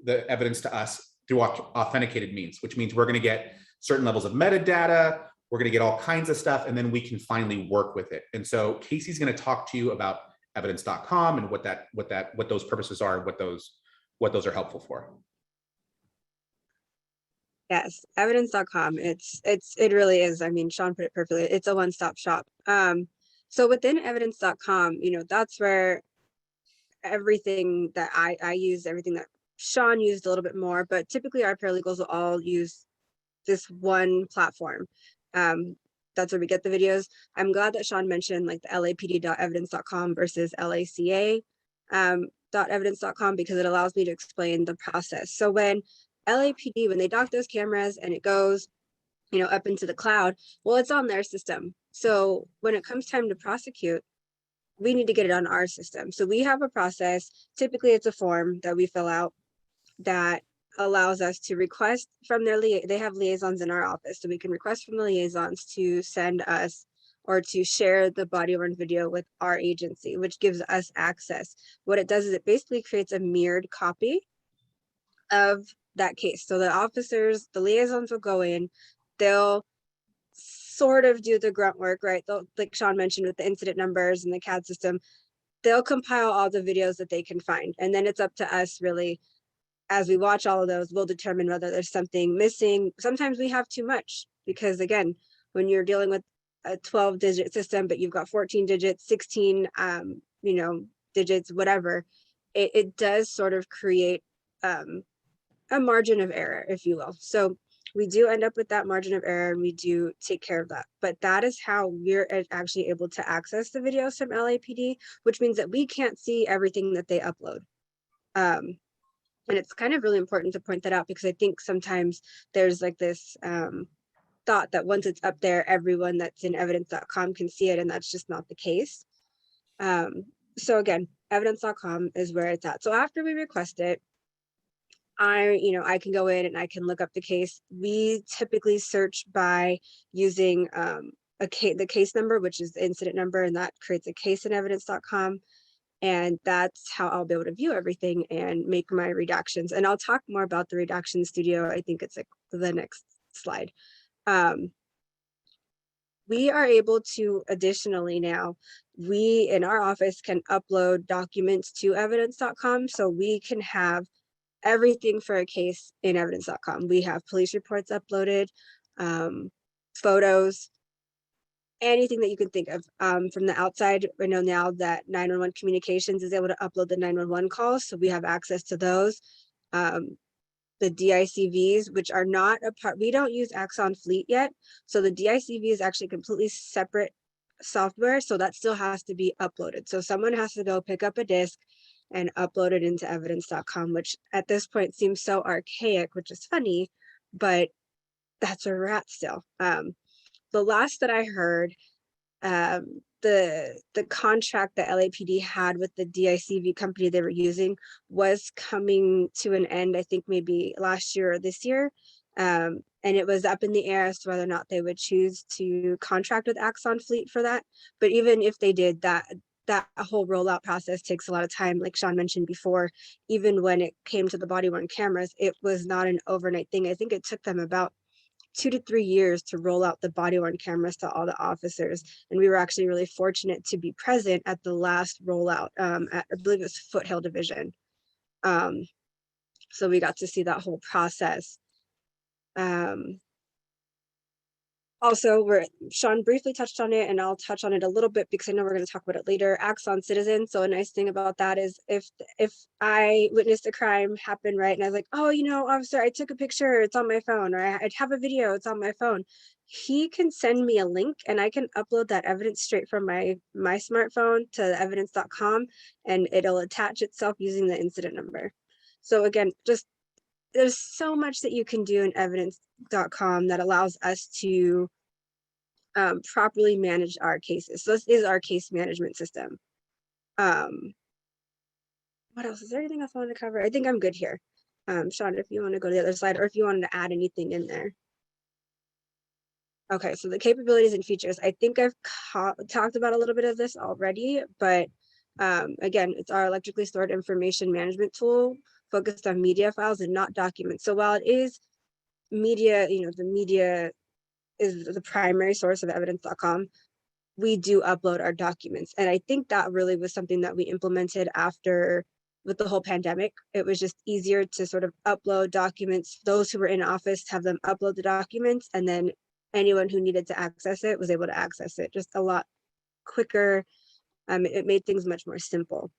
the evidence to us through authenticated means, which means we're going to get certain levels of metadata, we're going to get all kinds of stuff, and then we can finally work with it. And so Kaycie's going to talk to you about evidence.com and what those purposes are, and what those are helpful for. Yes, evidence.com. It really is. I mean, Sean put it perfectly. It's a one-stop shop. So within evidence.com, that's where everything that I use, everything that Sean used a little bit more, but typically our paralegals will all use this one platform. That's where we get the videos. I'm glad that Sean mentioned like the lapd.evidence.com versus laca.evidence.com, because it allows me to explain the process. So when LAPD, when they dock those cameras and it goes, up into the cloud, well, it's on their system. So when it comes time to prosecute, we need to get it on our system. So we have a process. Typically, it's a form that we fill out that allows us to request from they have liaisons in our office. So we can request from the liaisons to send us or to share the body worn video with our agency, which gives us access. What it does is it basically creates a mirrored copy of that case. So the officers, the liaisons will go in, they'll sort of do the grunt work, right? They'll, like Sean mentioned with the incident numbers and the CAD system, they'll compile all the videos that they can find. And then it's up to us really, as we watch all of those, we'll determine whether there's something missing. Sometimes we have too much, because again, when you're dealing with a 12-digit system, but you've got 14 digits, 16, digits, whatever, it does sort of create a margin of error, if you will. So we do end up with that margin of error, and we do take care of that. But that is how we're actually able to access the videos from LAPD, which means that we can't see everything that they upload. And it's kind of really important to point that out, because I think sometimes there's like this thought that once it's up there, everyone that's in evidence.com can see it, and that's just not the case. So again, evidence.com is where it's at. So after we request it, I can go in and I can look up the case. We typically search by using the case number, which is the incident number, and that creates a case in evidence.com. And that's how I'll be able to view everything and make my redactions. And I'll talk more about the Redaction Studio. I think it's like the next slide. We are able to additionally now, we in our office can upload documents to evidence.com. So we can have everything for a case in evidence.com. We have police reports uploaded, photos, anything that you can think of. From the outside, we know now that 911 Communications is able to upload the 911 calls, so we have access to those. The DICVs, which are not a part, we don't use Axon Fleet yet, so the DICV is actually completely separate software, so that still has to be uploaded. So someone has to go pick up a disk and upload it into evidence.com, which at this point seems so archaic, which is funny, but that's where we're at still. The last that I heard, the contract that LAPD had with the DICV company they were using was coming to an end, I think maybe last year or this year. And it was up in the air as to whether or not they would choose to contract with Axon Fleet for that. But even if they did, that whole rollout process takes a lot of time. Like Sean mentioned before, even when it came to the body-worn cameras, it was not an overnight thing. I think it took them about 2 to 3 years to roll out the body-worn cameras to all the officers. And we were actually really fortunate to be present at the last rollout at, I believe it was Foothill Division. So we got to see that whole process. Also, Sean briefly touched on it, and I'll touch on it a little bit because I know we're going to talk about it later. Axon Citizen. So a nice thing about that is if I witnessed a crime happen, right, and I was like, oh, officer, I took a picture, it's on my phone, or I'd have a video, it's on my phone. He can send me a link, and I can upload that evidence straight from my smartphone to evidence.com, and it'll attach itself using the incident number. So again, just there's so much that you can do in evidence.com that allows us to properly manage our cases. So this is our case management system. What else? Is there anything else I want to cover? I think I'm good here. Sean, if you want to go to the other slide, or if you wanted to add anything in there. Okay, so the capabilities and features. I think I've talked about a little bit of this already, but again, it's our electrically stored information management tool focused on media files and not documents. So while it is media, the media is the primary source of evidence.com, we do upload our documents. And I think that really was something that we implemented after with the whole pandemic. It was just easier to sort of upload documents. Those who were in office, have them upload the documents, and then anyone who needed to access it was able to access it just a lot quicker. It made things much more simple.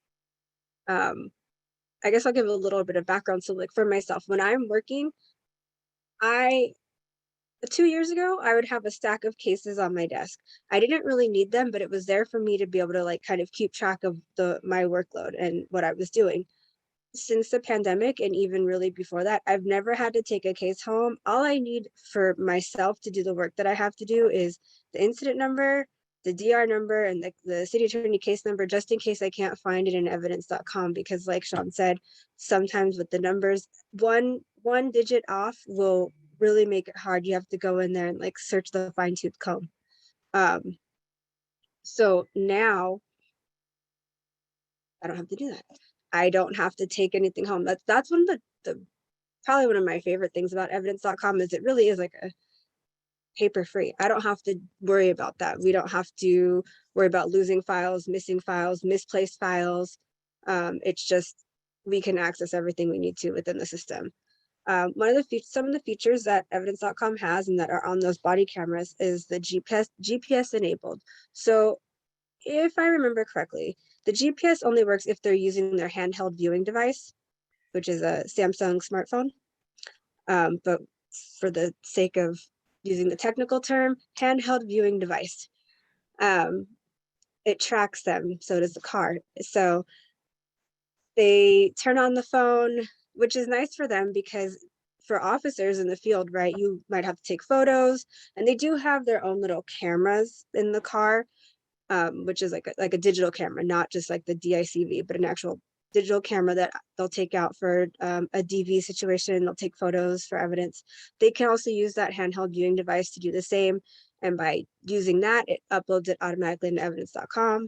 I guess I'll give a little bit of background. So like for myself, when I'm working, 2 years ago, I would have a stack of cases on my desk. I didn't really need them, but it was there for me to be able to like kind of keep track of my workload and what I was doing. Since the pandemic, and even really before that, I've never had to take a case home. All I need for myself to do the work that I have to do is the incident number, the DR number, and the city attorney case number, just in case I can't find it in evidence.com, because like Sean said, sometimes with the numbers, one digit off will really make it hard. You have to go in there and like search the fine-tooth comb. So now I don't have to do that. I don't have to take anything home. That's one of the probably one of my favorite things about evidence.com is it really is like a paper free. I don't have to worry about that. We don't have to worry about losing files, missing files, misplaced files. It's just we can access everything we need to within the system. Some of the features that evidence.com has and that are on those body cameras is the GPS enabled. So if I remember correctly, the GPS only works if they're using their handheld viewing device, which is a Samsung smartphone. But for the sake of using the technical term, handheld viewing device. It tracks them, so does the car. So they turn on the phone, which is nice for them because for officers in the field, right, you might have to take photos, and they do have their own little cameras in the car, which is like a digital camera, not just like the DICV, but an actual digital camera that they'll take out for a DV situation. They'll take photos for evidence. They can also use that handheld viewing device to do the same. And by using that, it uploads it automatically into evidence.com.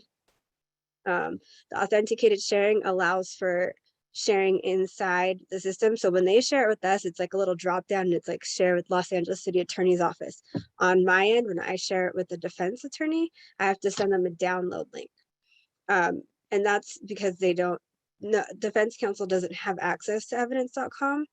The authenticated sharing allows for sharing inside the system. So when they share it with us, it's like a little drop down and it's like share with Los Angeles City Attorney's Office. On my end, when I share it with the defense attorney, I have to send them a download link. And that's because defense counsel doesn't have access to evidence.com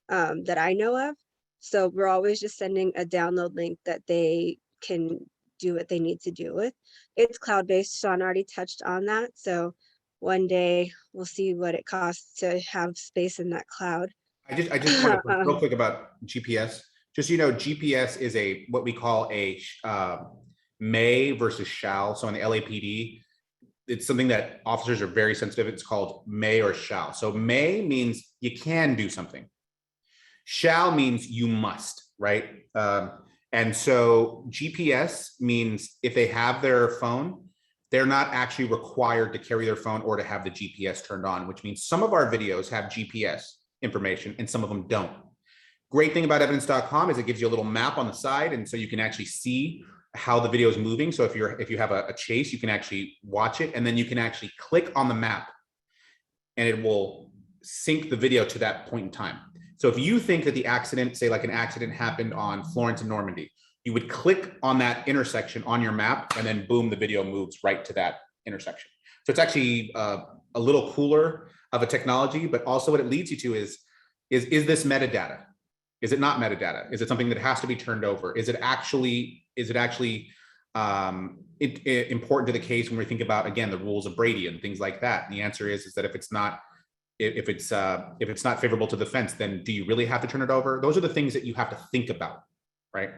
that I know of. So we're always just sending a download link that they can do what they need to do with. It's cloud-based. Sean already touched on that. So one day we'll see what it costs to have space in that cloud. I just want to real quick about GPS. Just so you know, GPS is what we call a may versus shall. So in the LAPD, it's something that officers are very sensitive. It's called may or shall. So may means you can do something. Shall means you must, right? And so GPS means if they have their phone, they're not actually required to carry their phone or to have the GPS turned on, which means some of our videos have GPS information and some of them don't. Great thing about evidence.com is it gives you a little map on the side, and so you can actually see how the video is moving. So if you have a chase, you can actually watch it, and then you can actually click on the map and it will sync the video to that point in time. So if you think that the accident, say like an accident happened on Florence and Normandy, you would click on that intersection on your map, and then boom, the video moves right to that intersection. So it's actually a little cooler of a technology, but also what it leads you to is this metadata? Is it not metadata? Is it something that has to be turned over? Is it actually important to the case when we think about, again, the rules of Brady and things like that? And the answer is that if it's not favorable to the defense, then do you really have to turn it over? Those are the things that you have to think about, right?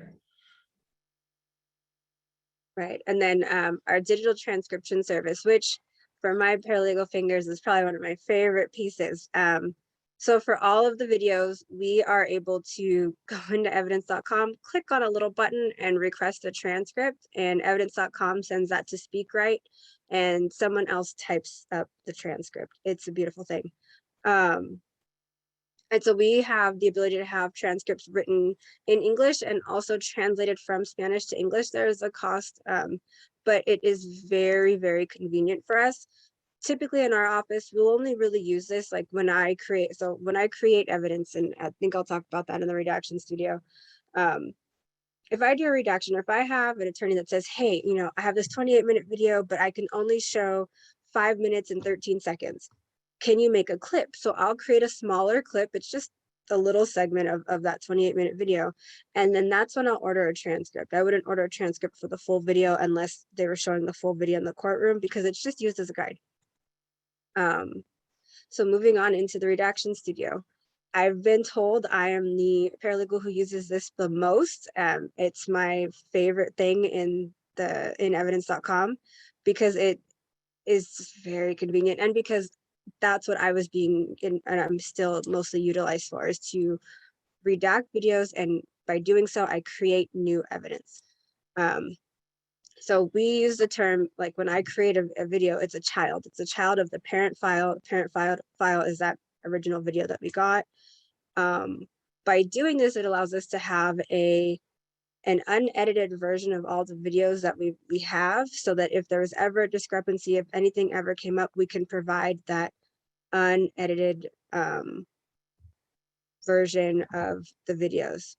Right. And then our digital transcription service, which for my paralegal fingers is probably one of my favorite pieces. So for all of the videos, we are able to go into evidence.com, click on a little button and request a transcript, and evidence.com sends that to SpeakWrite, and someone else types up the transcript. It's a beautiful thing. And so we have the ability to have transcripts written in English and also translated from Spanish to English. There is a cost, but it is very, very convenient for us. Typically in our office, we'll only really use this like when I create evidence, and I think I'll talk about that in the Redaction Studio. If I do a redaction, or if I have an attorney that says, hey, I have this 28-minute video, but I can only show 5 minutes and 13 seconds. Can you make a clip? So I'll create a smaller clip. It's just a little segment of that 28-minute video. And then that's when I'll order a transcript. I wouldn't order a transcript for the full video unless they were showing the full video in the courtroom, because it's just used as a guide. So moving on into the Redaction Studio. I've been told I am the paralegal who uses this the most. It's my favorite thing in evidence.com because it is very convenient, and because that's what I was and I'm still mostly utilized for, is to redact videos, and by doing so, I create new evidence. So we use the term, like when I create a video, it's a child of the parent file. The parent file is that original video that we got. By doing this, it allows us to have an unedited version of all the videos that we have, so that if there was ever a discrepancy, if anything ever came up, we can provide that unedited version of the videos.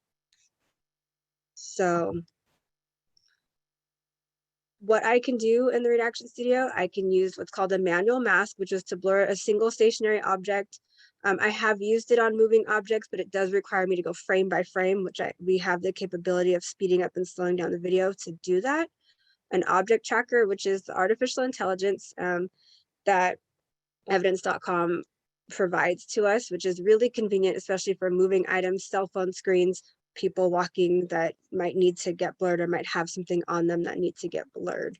So what I can do in the Redaction Studio, I can use what's called a manual mask, which is to blur a single stationary object. I have used it on moving objects, but it does require me to go frame by frame, which we have the capability of speeding up and slowing down the video to do that. An object tracker, which is the artificial intelligence that evidence.com provides to us, which is really convenient, especially for moving items, cell phone screens, people walking that might need to get blurred or might have something on them that needs to get blurred.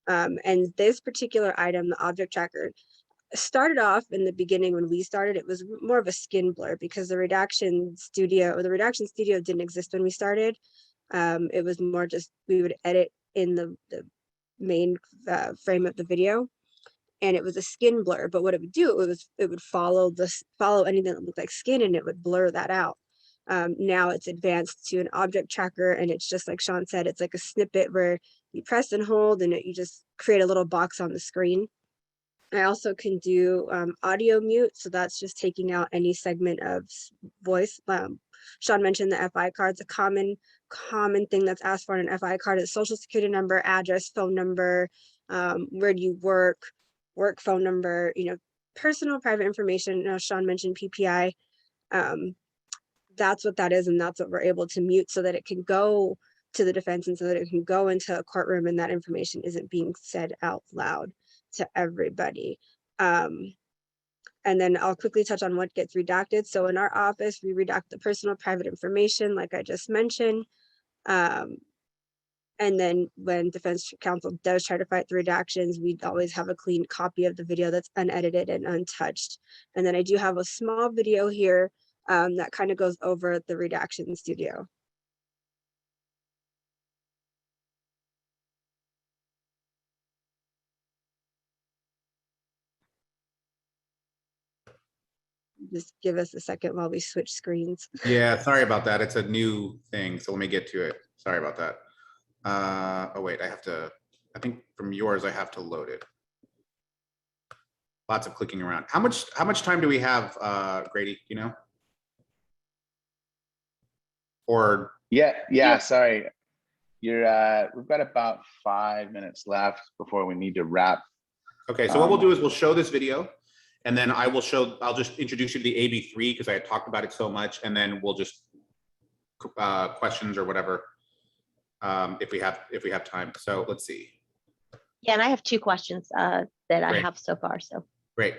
And this particular item, the object tracker, started off in the beginning when we started, it was more of a skin blur, because the Redaction Studio didn't exist when we started. It was more just, we would edit in the main frame of the video, and it was a skin blur. But what it would do, it would follow anything that looked like skin, and it would blur that out. Now it's advanced to an object tracker, and it's just like Sean said, it's like a snippet where you press and hold, and you just create a little box on the screen. I also can do audio mute, so that's just taking out any segment of voice. Sean mentioned the FI cards. A common thing that's asked for on an FI card is social security number, address, phone number, where do you work phone number, personal private information. Sean mentioned PPI. That's what that is, and that's what we're able to mute, so that it can go to the defense, and so that it can go into a courtroom, and that information isn't being said out loud to everybody. And then I'll quickly touch on what gets redacted. So in our office, we redact the personal private information, like I just mentioned. And then when defense counsel does try to fight the redactions, we always have a clean copy of the video that's unedited and untouched. And then I do have a small video here that kind of goes over the Redaction Studio. Just give us a second while we switch screens. Yeah, sorry about that. It's a new thing, so let me get to it. Sorry about that. Oh wait, I think from yours I have to load it. Lots of clicking around. How much time do we have, Grady, Or Yeah, sorry. We've got about 5 minutes left before we need to wrap. okay, so what we'll do is we'll show this video, and then I'll just introduce you to the AB3 because I had talked about it so much, and then we'll just questions or whatever, if we have time. So let's see. Yeah, and I have 2 questions that I Great. have so far. So Great.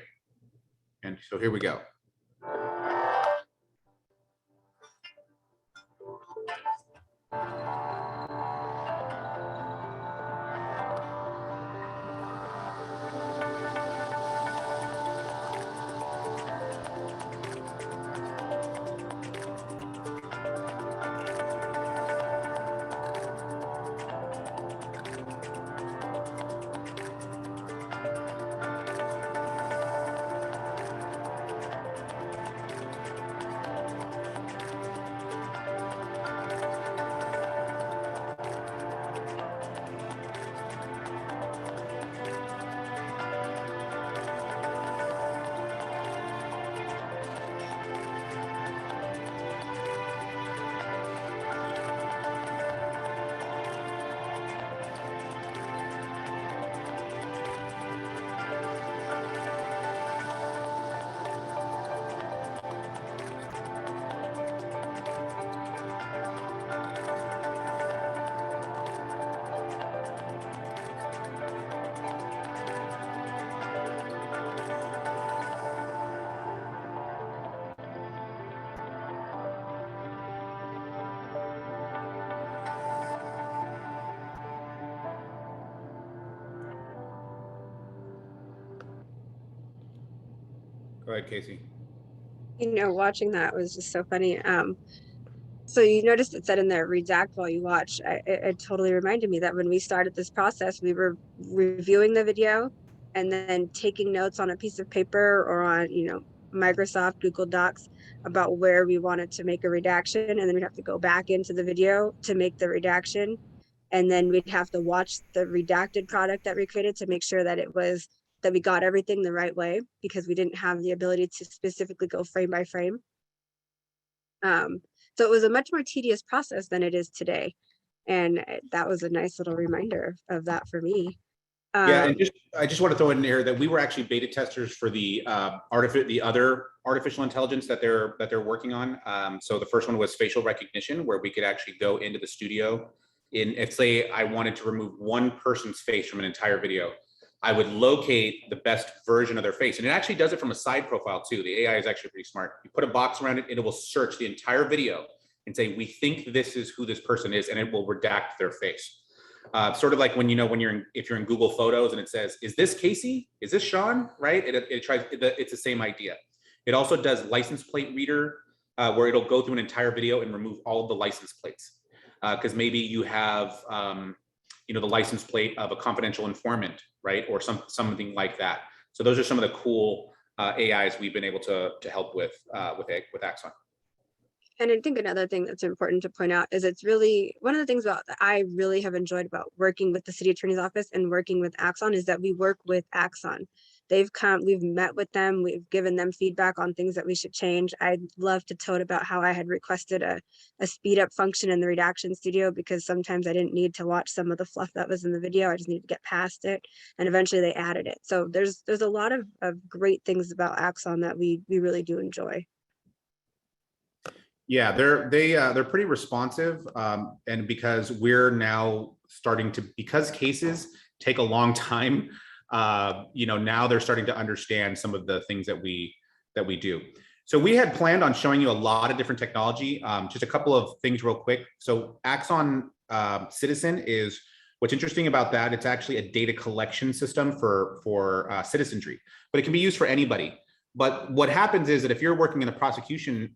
And so here we go. Go ahead, Kaycie. Watching that was just so funny. So you noticed it said in there, redact while you watch. It totally reminded me that when we started this process, we were reviewing the video and then taking notes on a piece of paper or on, Microsoft, Google Docs about where we wanted to make a redaction. And then we'd have to go back into the video to make the redaction. And then we'd have to watch the redacted product that we created to make sure that that we got everything the right way, because we didn't have the ability to specifically go frame by frame. So it was a much more tedious process than it is today. And that was a nice little reminder of that for me. Yeah, and I just want to throw in here that we were actually beta testers for the other artificial intelligence that they're working on. So the first one was facial recognition, where we could actually go into the studio. If say I wanted to remove one person's face from an entire video, I would locate the best version of their face. And it actually does it from a side profile too. The AI is actually pretty smart. You put a box around it and it will search the entire video and say, we think this is who this person is, and it will redact their face. Sort of like when if you're in Google Photos and it says, is this Kaycie? Is this Sean? Right? It's the same idea. It also does license plate reader, where it'll go through an entire video and remove all of the license plates. Because maybe you have the license plate of a confidential informant, right? Or something like that. So those are some of the cool AIs we've been able to help with Axon. And I think another thing that's important to point out is it's really one of the things that I really have enjoyed about working with the city attorney's office and working with Axon is that we work with Axon. They've come, we've met with them, we've given them feedback on things that we should change. I'd love to tote about how I had requested a speed up function in the Redaction Studio, because sometimes I didn't need to watch some of the fluff that was in the video. I just needed to get past it. And eventually they added it. So there's a lot of great things about Axon that we really do enjoy. Yeah, they're pretty responsive, and because we're now because cases take a long time, now they're starting to understand some of the things that we do. So we had planned on showing you a lot of different technology. Just a couple of things real quick. So Axon Citizen is, what's interesting about that, it's actually a data collection system for citizenry, but it can be used for anybody. But what happens is that if you're working in a prosecution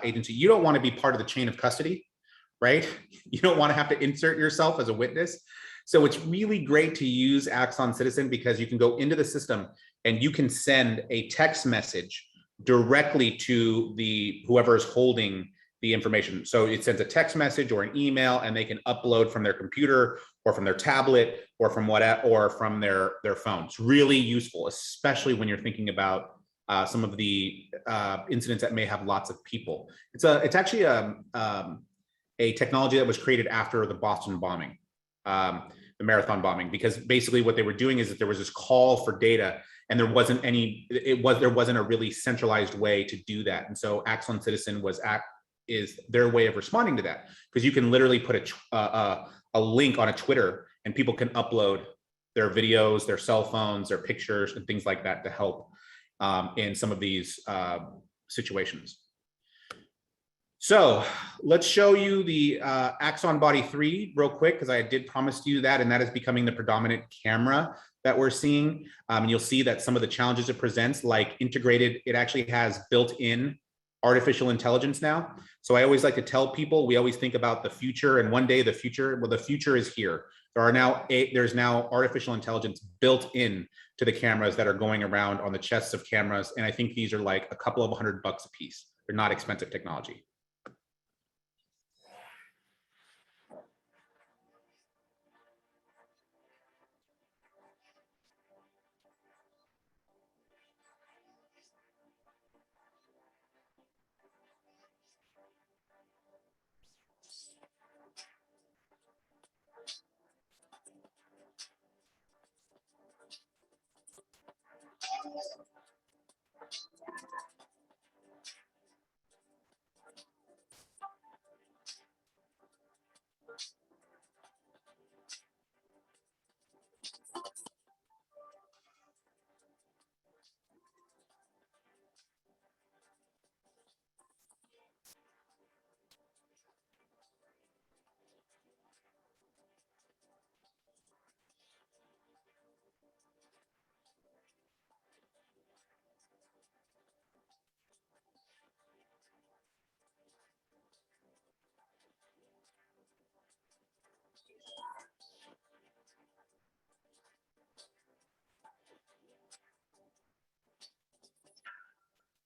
agency, you don't want to be part of the chain of custody, right? You don't want to have to insert yourself as a witness. So it's really great to use Axon Citizen, because you can go into the system and you can send a text message directly to whoever is holding the information. So it sends a text message or an email, and they can upload from their computer or from their tablet or from their phone. It's really useful, especially when you're thinking about some of the incidents that may have lots of people. It's actually a technology that was created after the Boston bombing, the marathon bombing, because basically what they were doing is that there was this call for data, and there wasn't a really centralized way to do that. And so Axon Citizen was is their way of responding to that, because you can literally put a link on a Twitter and people can upload their videos, their cell phones, their pictures, and things like that to help in some of these situations. So let's show you the Axon Body 3 real quick, because I did promise you that, and that is becoming the predominant camera that we're seeing. And you'll see that some of the challenges it presents, like integrated, it actually has built-in artificial intelligence now. So I always like to tell people, we always think about the future, and one day the future, well, the future is here. There's now artificial intelligence built in to the cameras that are going around on the chests of cameras. And I think these are like a couple of $100 a piece. They're not expensive technology.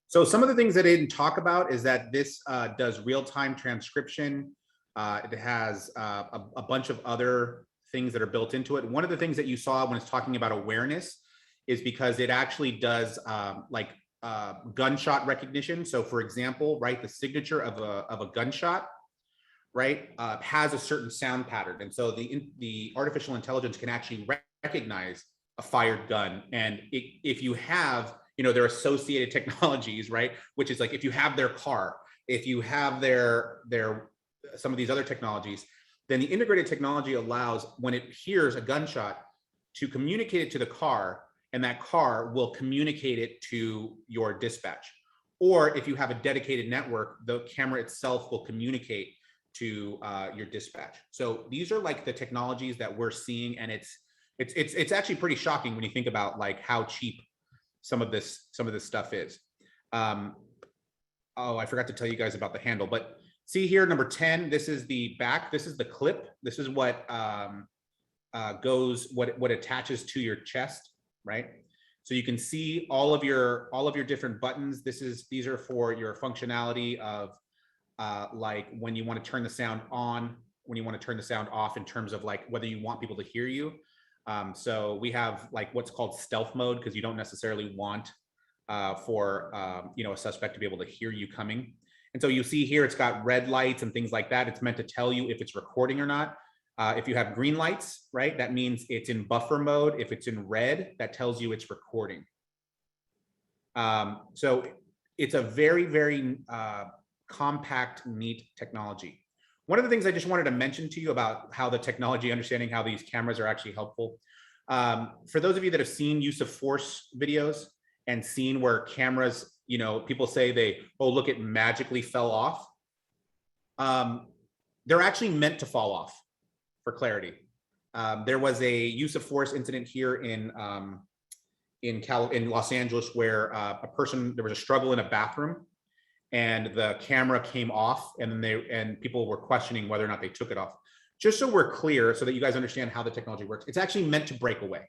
So some of the things that I didn't talk about is that this does real-time transcription. It has a bunch of other things that are built into it. One of the things that you saw when it's talking about awareness is because it actually does gunshot recognition. So for example, right, the signature of a gunshot, right, has a certain sound pattern. And so the artificial intelligence can actually recognize a fired gun. And if you have, you know, their associated technologies, right, which is like if you have their car, if you have their some of these other technologies, then the integrated technology allows, when it hears a gunshot, to communicate it to the car, and that car will communicate it to your dispatch. Or if you have a dedicated network, the camera itself will communicate to your dispatch. So these are like the technologies that we're seeing, and it's actually pretty shocking when you think about like how cheap some of this stuff is. Oh, I forgot to tell you guys about the handle, but see here, number 10, this is the back, this is the clip. This is what what attaches to your chest, right? So you can see all of your different buttons. These are for your functionality of like when you want to turn the sound on, when you want to turn the sound off, in terms of like whether you want people to hear you. So we have like what's called stealth mode, because you don't necessarily want for you know, a suspect to be able to hear you coming. And so you see here, it's got red lights and things like that. It's meant to tell you if it's recording or not. If you have green lights, right, that means it's in buffer mode. If it's in red, that tells you it's recording. So it's a very, very compact, neat technology. One of the things I just wanted to mention to you about how the technology, understanding how these cameras are actually helpful. For those of you that have seen use of force videos and seen where cameras, you know, people say oh, look, it magically fell off. They're actually meant to fall off, for clarity. There was a use of force incident here in Los Angeles where there was a struggle in a bathroom, and the camera came off, and then people were questioning whether or not they took it off. Just so we're clear, so that you guys understand how the technology works, it's actually meant to break away.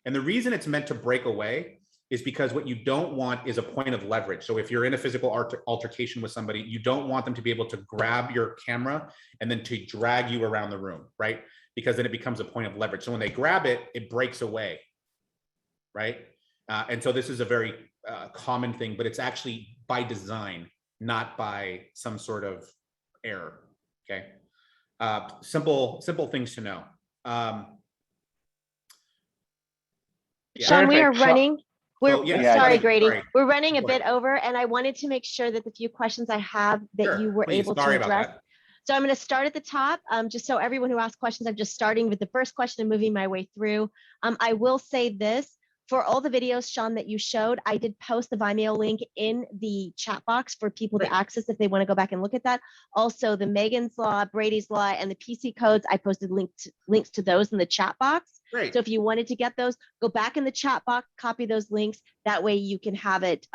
And the reason it's meant to break away is because what you don't want is a point of leverage. So if you're in a physical altercation with somebody, you don't want them to be able to grab your camera and then to drag you around the room, right? Because then it becomes a point of leverage. So when they grab it, it breaks away, right? And so this is a very common thing, but it's actually by design, not by some sort of error, okay? Simple things to know. Sean, we are running. We're, So, yeah, Yeah, I sorry, think- Grady, sorry. we're running a Go bit ahead. over, and I wanted to make sure that the few questions I have that Sure, you were please. able Sorry to about address. that. So I'm going to start at the top, just so everyone who asked questions, I'm just starting with the first question and moving my way through. I will say this, for all the videos, Sean, that you showed, I did post the Vimeo link in the chat box for people Great. to access if they want to go back and look at that. Also, the Megan's Law, Brady's Law, and the PC codes, I posted links to those in the chat box. Great. So if you wanted to get those, go back in the chat box, copy those links. That way you can have it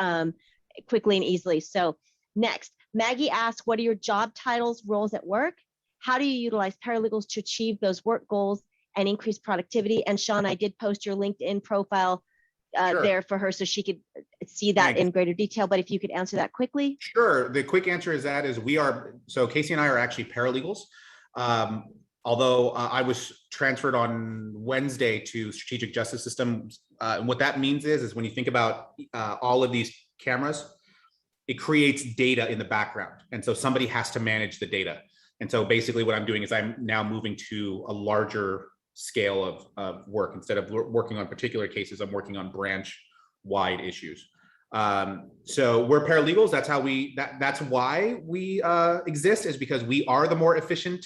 quickly and easily. So next, Maggie asked, what are your job titles, roles at work? How do you utilize paralegals to achieve those work goals and increase productivity? And Sean, I did post your LinkedIn profile Sure. there for her so she could see that Thanks. in greater detail. But if you could answer that quickly. Sure. The quick answer is so Kaycie and I are actually paralegals. Although I was transferred on Wednesday to strategic justice system. And what that means is when you think about all of these cameras, it creates data in the background. And so somebody has to manage the data. And so basically what I'm doing is I'm now moving to a larger scale of work. Instead of working on particular cases, I'm working on branch-wide issues. So we're paralegals. That's that's why we exist, is because we are the more efficient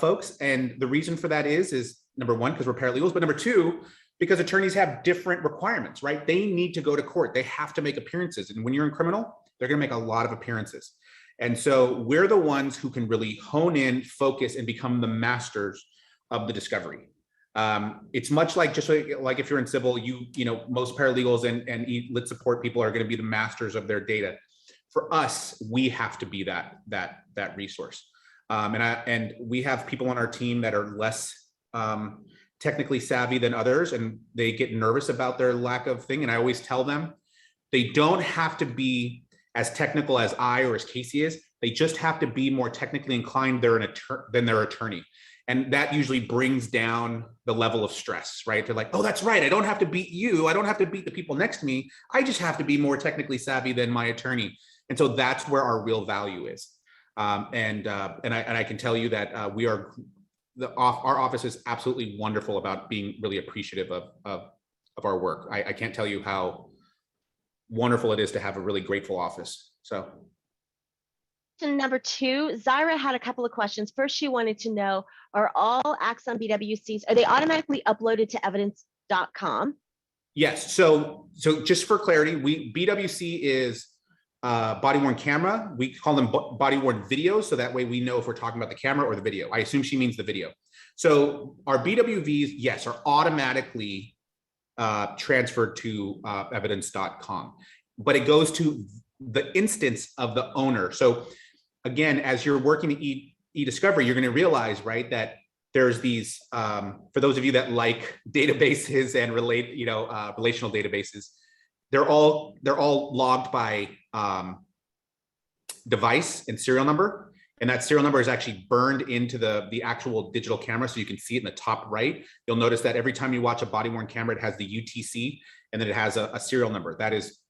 folks. And the reason for that is number one, because we're paralegals, but number two, because attorneys have different requirements, right? They need to go to court. They have to make appearances. And when you're in criminal, they're going to make a lot of appearances. And so we're the ones who can really hone in, focus, and become the masters of the discovery. It's much like just like if you're in civil, most paralegals and lit support people are going to be the masters of their data. For us, we have to be that resource. And we have people on our team that are less technically savvy than others, and they get nervous about their lack of thing. And I always tell them they don't have to be as technical as I or as Kaycie is. They just have to be more technically inclined than their attorney. And that usually brings down the level of stress, right? They're like, oh, that's right. I don't have to beat you. I don't have to beat the people next to me. I just have to be more technically savvy than my attorney. And so that's where our real value is. And I can tell you that our office is absolutely wonderful about being really appreciative of our work. I can't tell you how wonderful it is to have a really grateful office. So. Number two, Zaira had a couple of questions. First, she wanted to know, are all Axon BWCs, are they automatically uploaded to Evidencecom? Yes. So just for clarity, BWC is body worn camera. We call them body worn videos. So that way we know if we're talking about the camera or the video. I assume she means the video. So our BWVs, yes, are automatically transferred to evidence.com, but it goes to the instance of the owner. So again, as you're working in eDiscovery, you're going to realize, right, that there's these, for those of you that like databases and relational databases, they're all logged by device and serial number. And that serial number is actually burned into the actual digital camera. So you can see it in the top right. You'll notice that every time you watch a body worn camera, it has the UTC and then it has a serial number.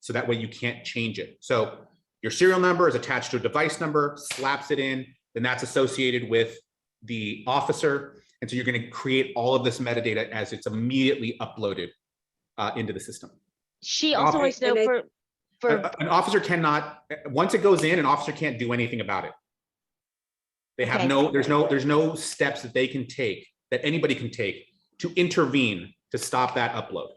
So that way you can't change it. So your serial number is attached to a device number, slaps it in, then that's associated with the officer. And so you're going to create all of this metadata as it's immediately uploaded into the system. She also wants to know an officer cannot, once it goes in, an officer can't do anything about it. They have there's no steps that they can take, that anybody can take to intervene to stop that upload.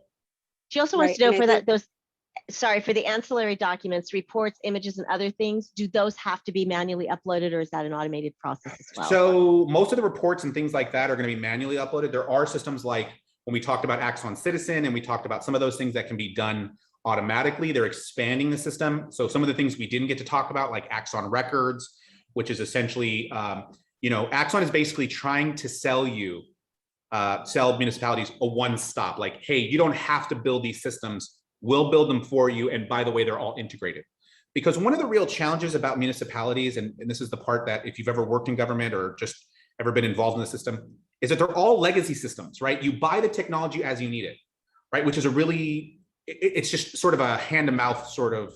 She also wants to know for the ancillary documents, reports, images, and other things, do those have to be manually uploaded, or is that an automated process as well? So most of the reports and things like that are going to be manually uploaded. There are systems like when we talked about Axon Citizen and we talked about some of those things that can be done automatically. They're expanding the system. So some of the things we didn't get to talk about, like Axon Records, which is essentially, Axon is basically trying to sell municipalities a one-stop, like, hey, you don't have to build these systems. We'll build them for you. And by the way, they're all integrated. Because one of the real challenges about municipalities, and this is the part that if you've ever worked in government or just ever been involved in the system, is that they're all legacy systems, right? You buy the technology as you need it, right? Which is it's just sort of a hand-to-mouth sort of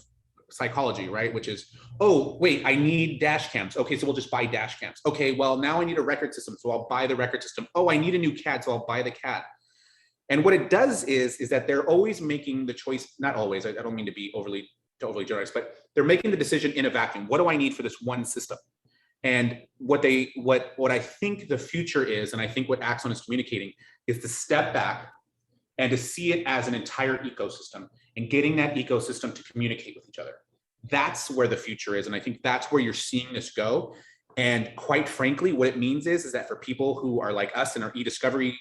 psychology, right? Which is, oh, wait, I need dash cams. Okay, so we'll just buy dash cams. Okay, well, now I need a record system, so I'll buy the record system. Oh, I need a new CAD, so I'll buy the CAD. And what it does is that they're always making the choice, not always, I don't mean to be overly generous, but they're making the decision in a vacuum. What do I need for this one system? And what I think the future is, and I think what Axon is communicating, is to step back and to see it as an entire ecosystem and getting that ecosystem to communicate with each other. That's where the future is. And I think that's where you're seeing this go. And quite frankly, what it means is that for people who are like us and are eDiscovery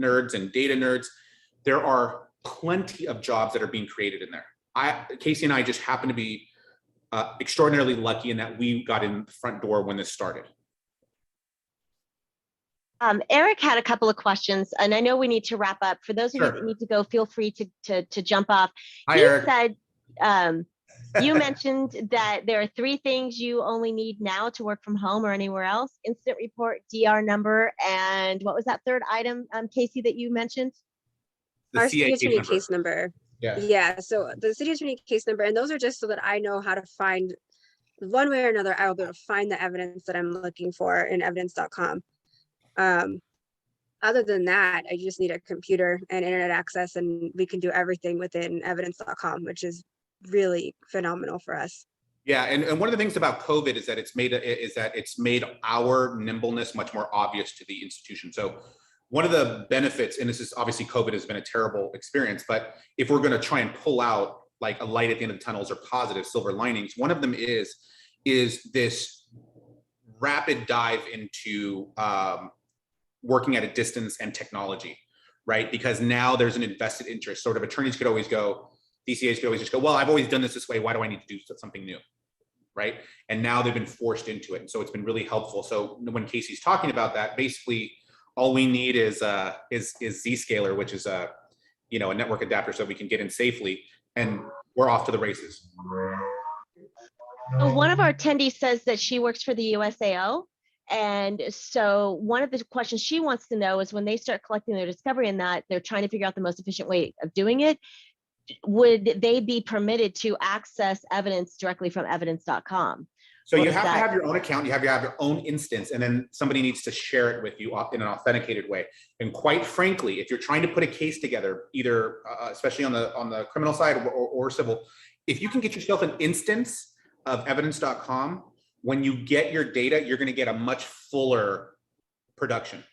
nerds and data nerds, there are plenty of jobs that are being created in there. Kaycie and I just happen to be extraordinarily lucky in that we got in the front door when this started. Eric had a couple of questions, and I know we need to wrap up. For those of you that need to go, feel free to jump off. Hi, He Eric. said, you mentioned that there are 3 things you only need now to work from home or anywhere else: incident report, DR number, and what was that third item, Kaycie, that you mentioned? Our city attorney case number. Yeah. Yeah, so the city attorney case number, and those are just so that I know how to find, one way or another, I will be able to find the evidence that I'm looking for in evidence.com. Other than that, I just need a computer and internet access, and we can do everything within evidence.com, which is really phenomenal for us. Yeah, and one of the things about COVID is that it's made our nimbleness much more obvious to the institution. So one of the benefits, and this is obviously COVID has been a terrible experience, but if we're going to try and pull out like a light at the end of the tunnels or positive silver linings, one of them is this rapid dive into working at a distance and technology, right? Because now there's an invested interest. Sort of attorneys could always go, DCAs could always just go, well, I've always done this way. Why do I need to do something new, right? And now they've been forced into it. And so it's been really helpful. So when Kaycie's talking about that, basically all we need is Zscaler, which is a network adapter so we can get in safely, and we're off to the races. So one of our attendees says that she works for the USAO. And so one of the questions she wants to know is, when they start collecting their discovery in that, they're trying to figure out the most efficient way of doing it, would they be permitted to access evidence directly from evidence.com? So you have to have your own account, you have to have your own instance, and then somebody needs to share it with you in an authenticated way. And quite frankly, if you're trying to put a case together, either especially on the criminal side or civil, if you can get yourself an instance of evidence.com, when you get your data, you're going to get a much fuller production.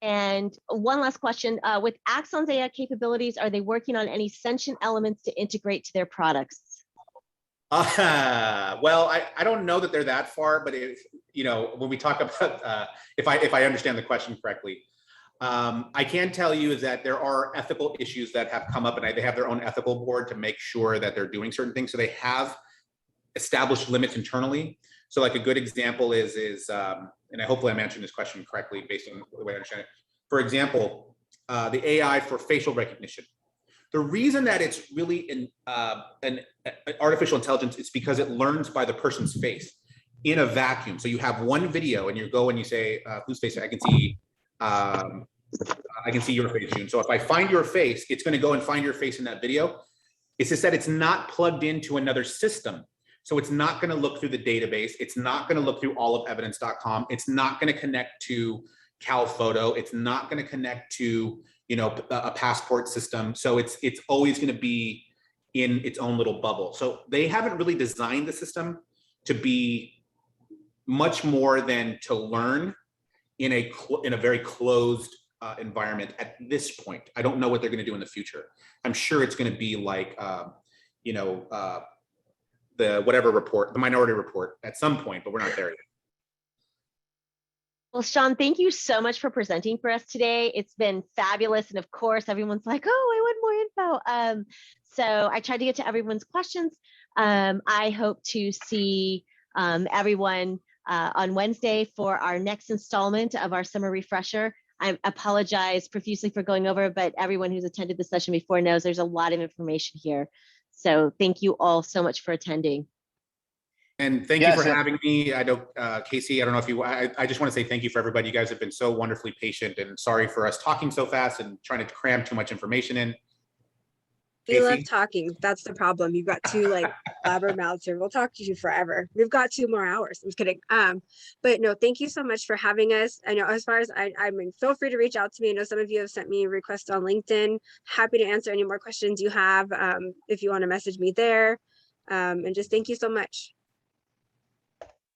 And one last question, with Axon's AI capabilities, are they working on any sentient elements to integrate to their products? Well, I don't know that they're that far, but when we talk about, if I understand the question correctly, I can tell you is that there are ethical issues that have come up, and they have their own ethical board to make sure that they're doing certain things. So they have established limits internally. So like a good example is and hopefully I'm answering this question correctly based on the way I understand it. For example, the AI for facial recognition. The reason that it's really an artificial intelligence is because it learns by the person's face in a vacuum. So you have one video and you go and you say, whose face? I can see your face, June. So if I find your face, it's going to go and find your face in that video. It's just that it's not plugged into another system. So it's not going to look through the database. It's not going to look through all of evidence.com. It's not going to connect to CalPhoto. It's not going to connect to, a passport system. So it's always going to be in its own little bubble. So they haven't really designed the system to be much more than to learn in a very closed environment at this point. I don't know what they're going to do in the future. I'm sure it's going to be like, the whatever report, the Minority Report at some point, but we're not there yet. Well, Sean, thank you so much for presenting for us today. It's been fabulous. And of course, everyone's like, oh, I want more info. So I tried to get to everyone's questions. I hope to see everyone on Wednesday for our next installment of our summer refresher. I apologize profusely for going over, but everyone who's attended the session before knows there's a lot of information here. So thank you all so much for attending. And thank you for having me. I know, Kaycie, I don't know if I just want to say thank you for everybody. You guys have been so wonderfully patient, and sorry for us talking so fast and trying to cram too much information in. You love Kaycie? talking. That's the problem. You've got two like blabbermouths here. We'll talk to you forever. We've got 2 more hours. I'm just kidding. But no, thank you so much for having us. I know as far as I mean, feel free to reach out to me. I know some of you have sent me requests on LinkedIn. Happy to answer any more questions you have. If you want to message me there. And just thank you so much.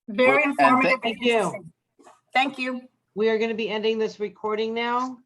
Very Well, and informative. Thank you. Thank you. We are going to be ending this recording now.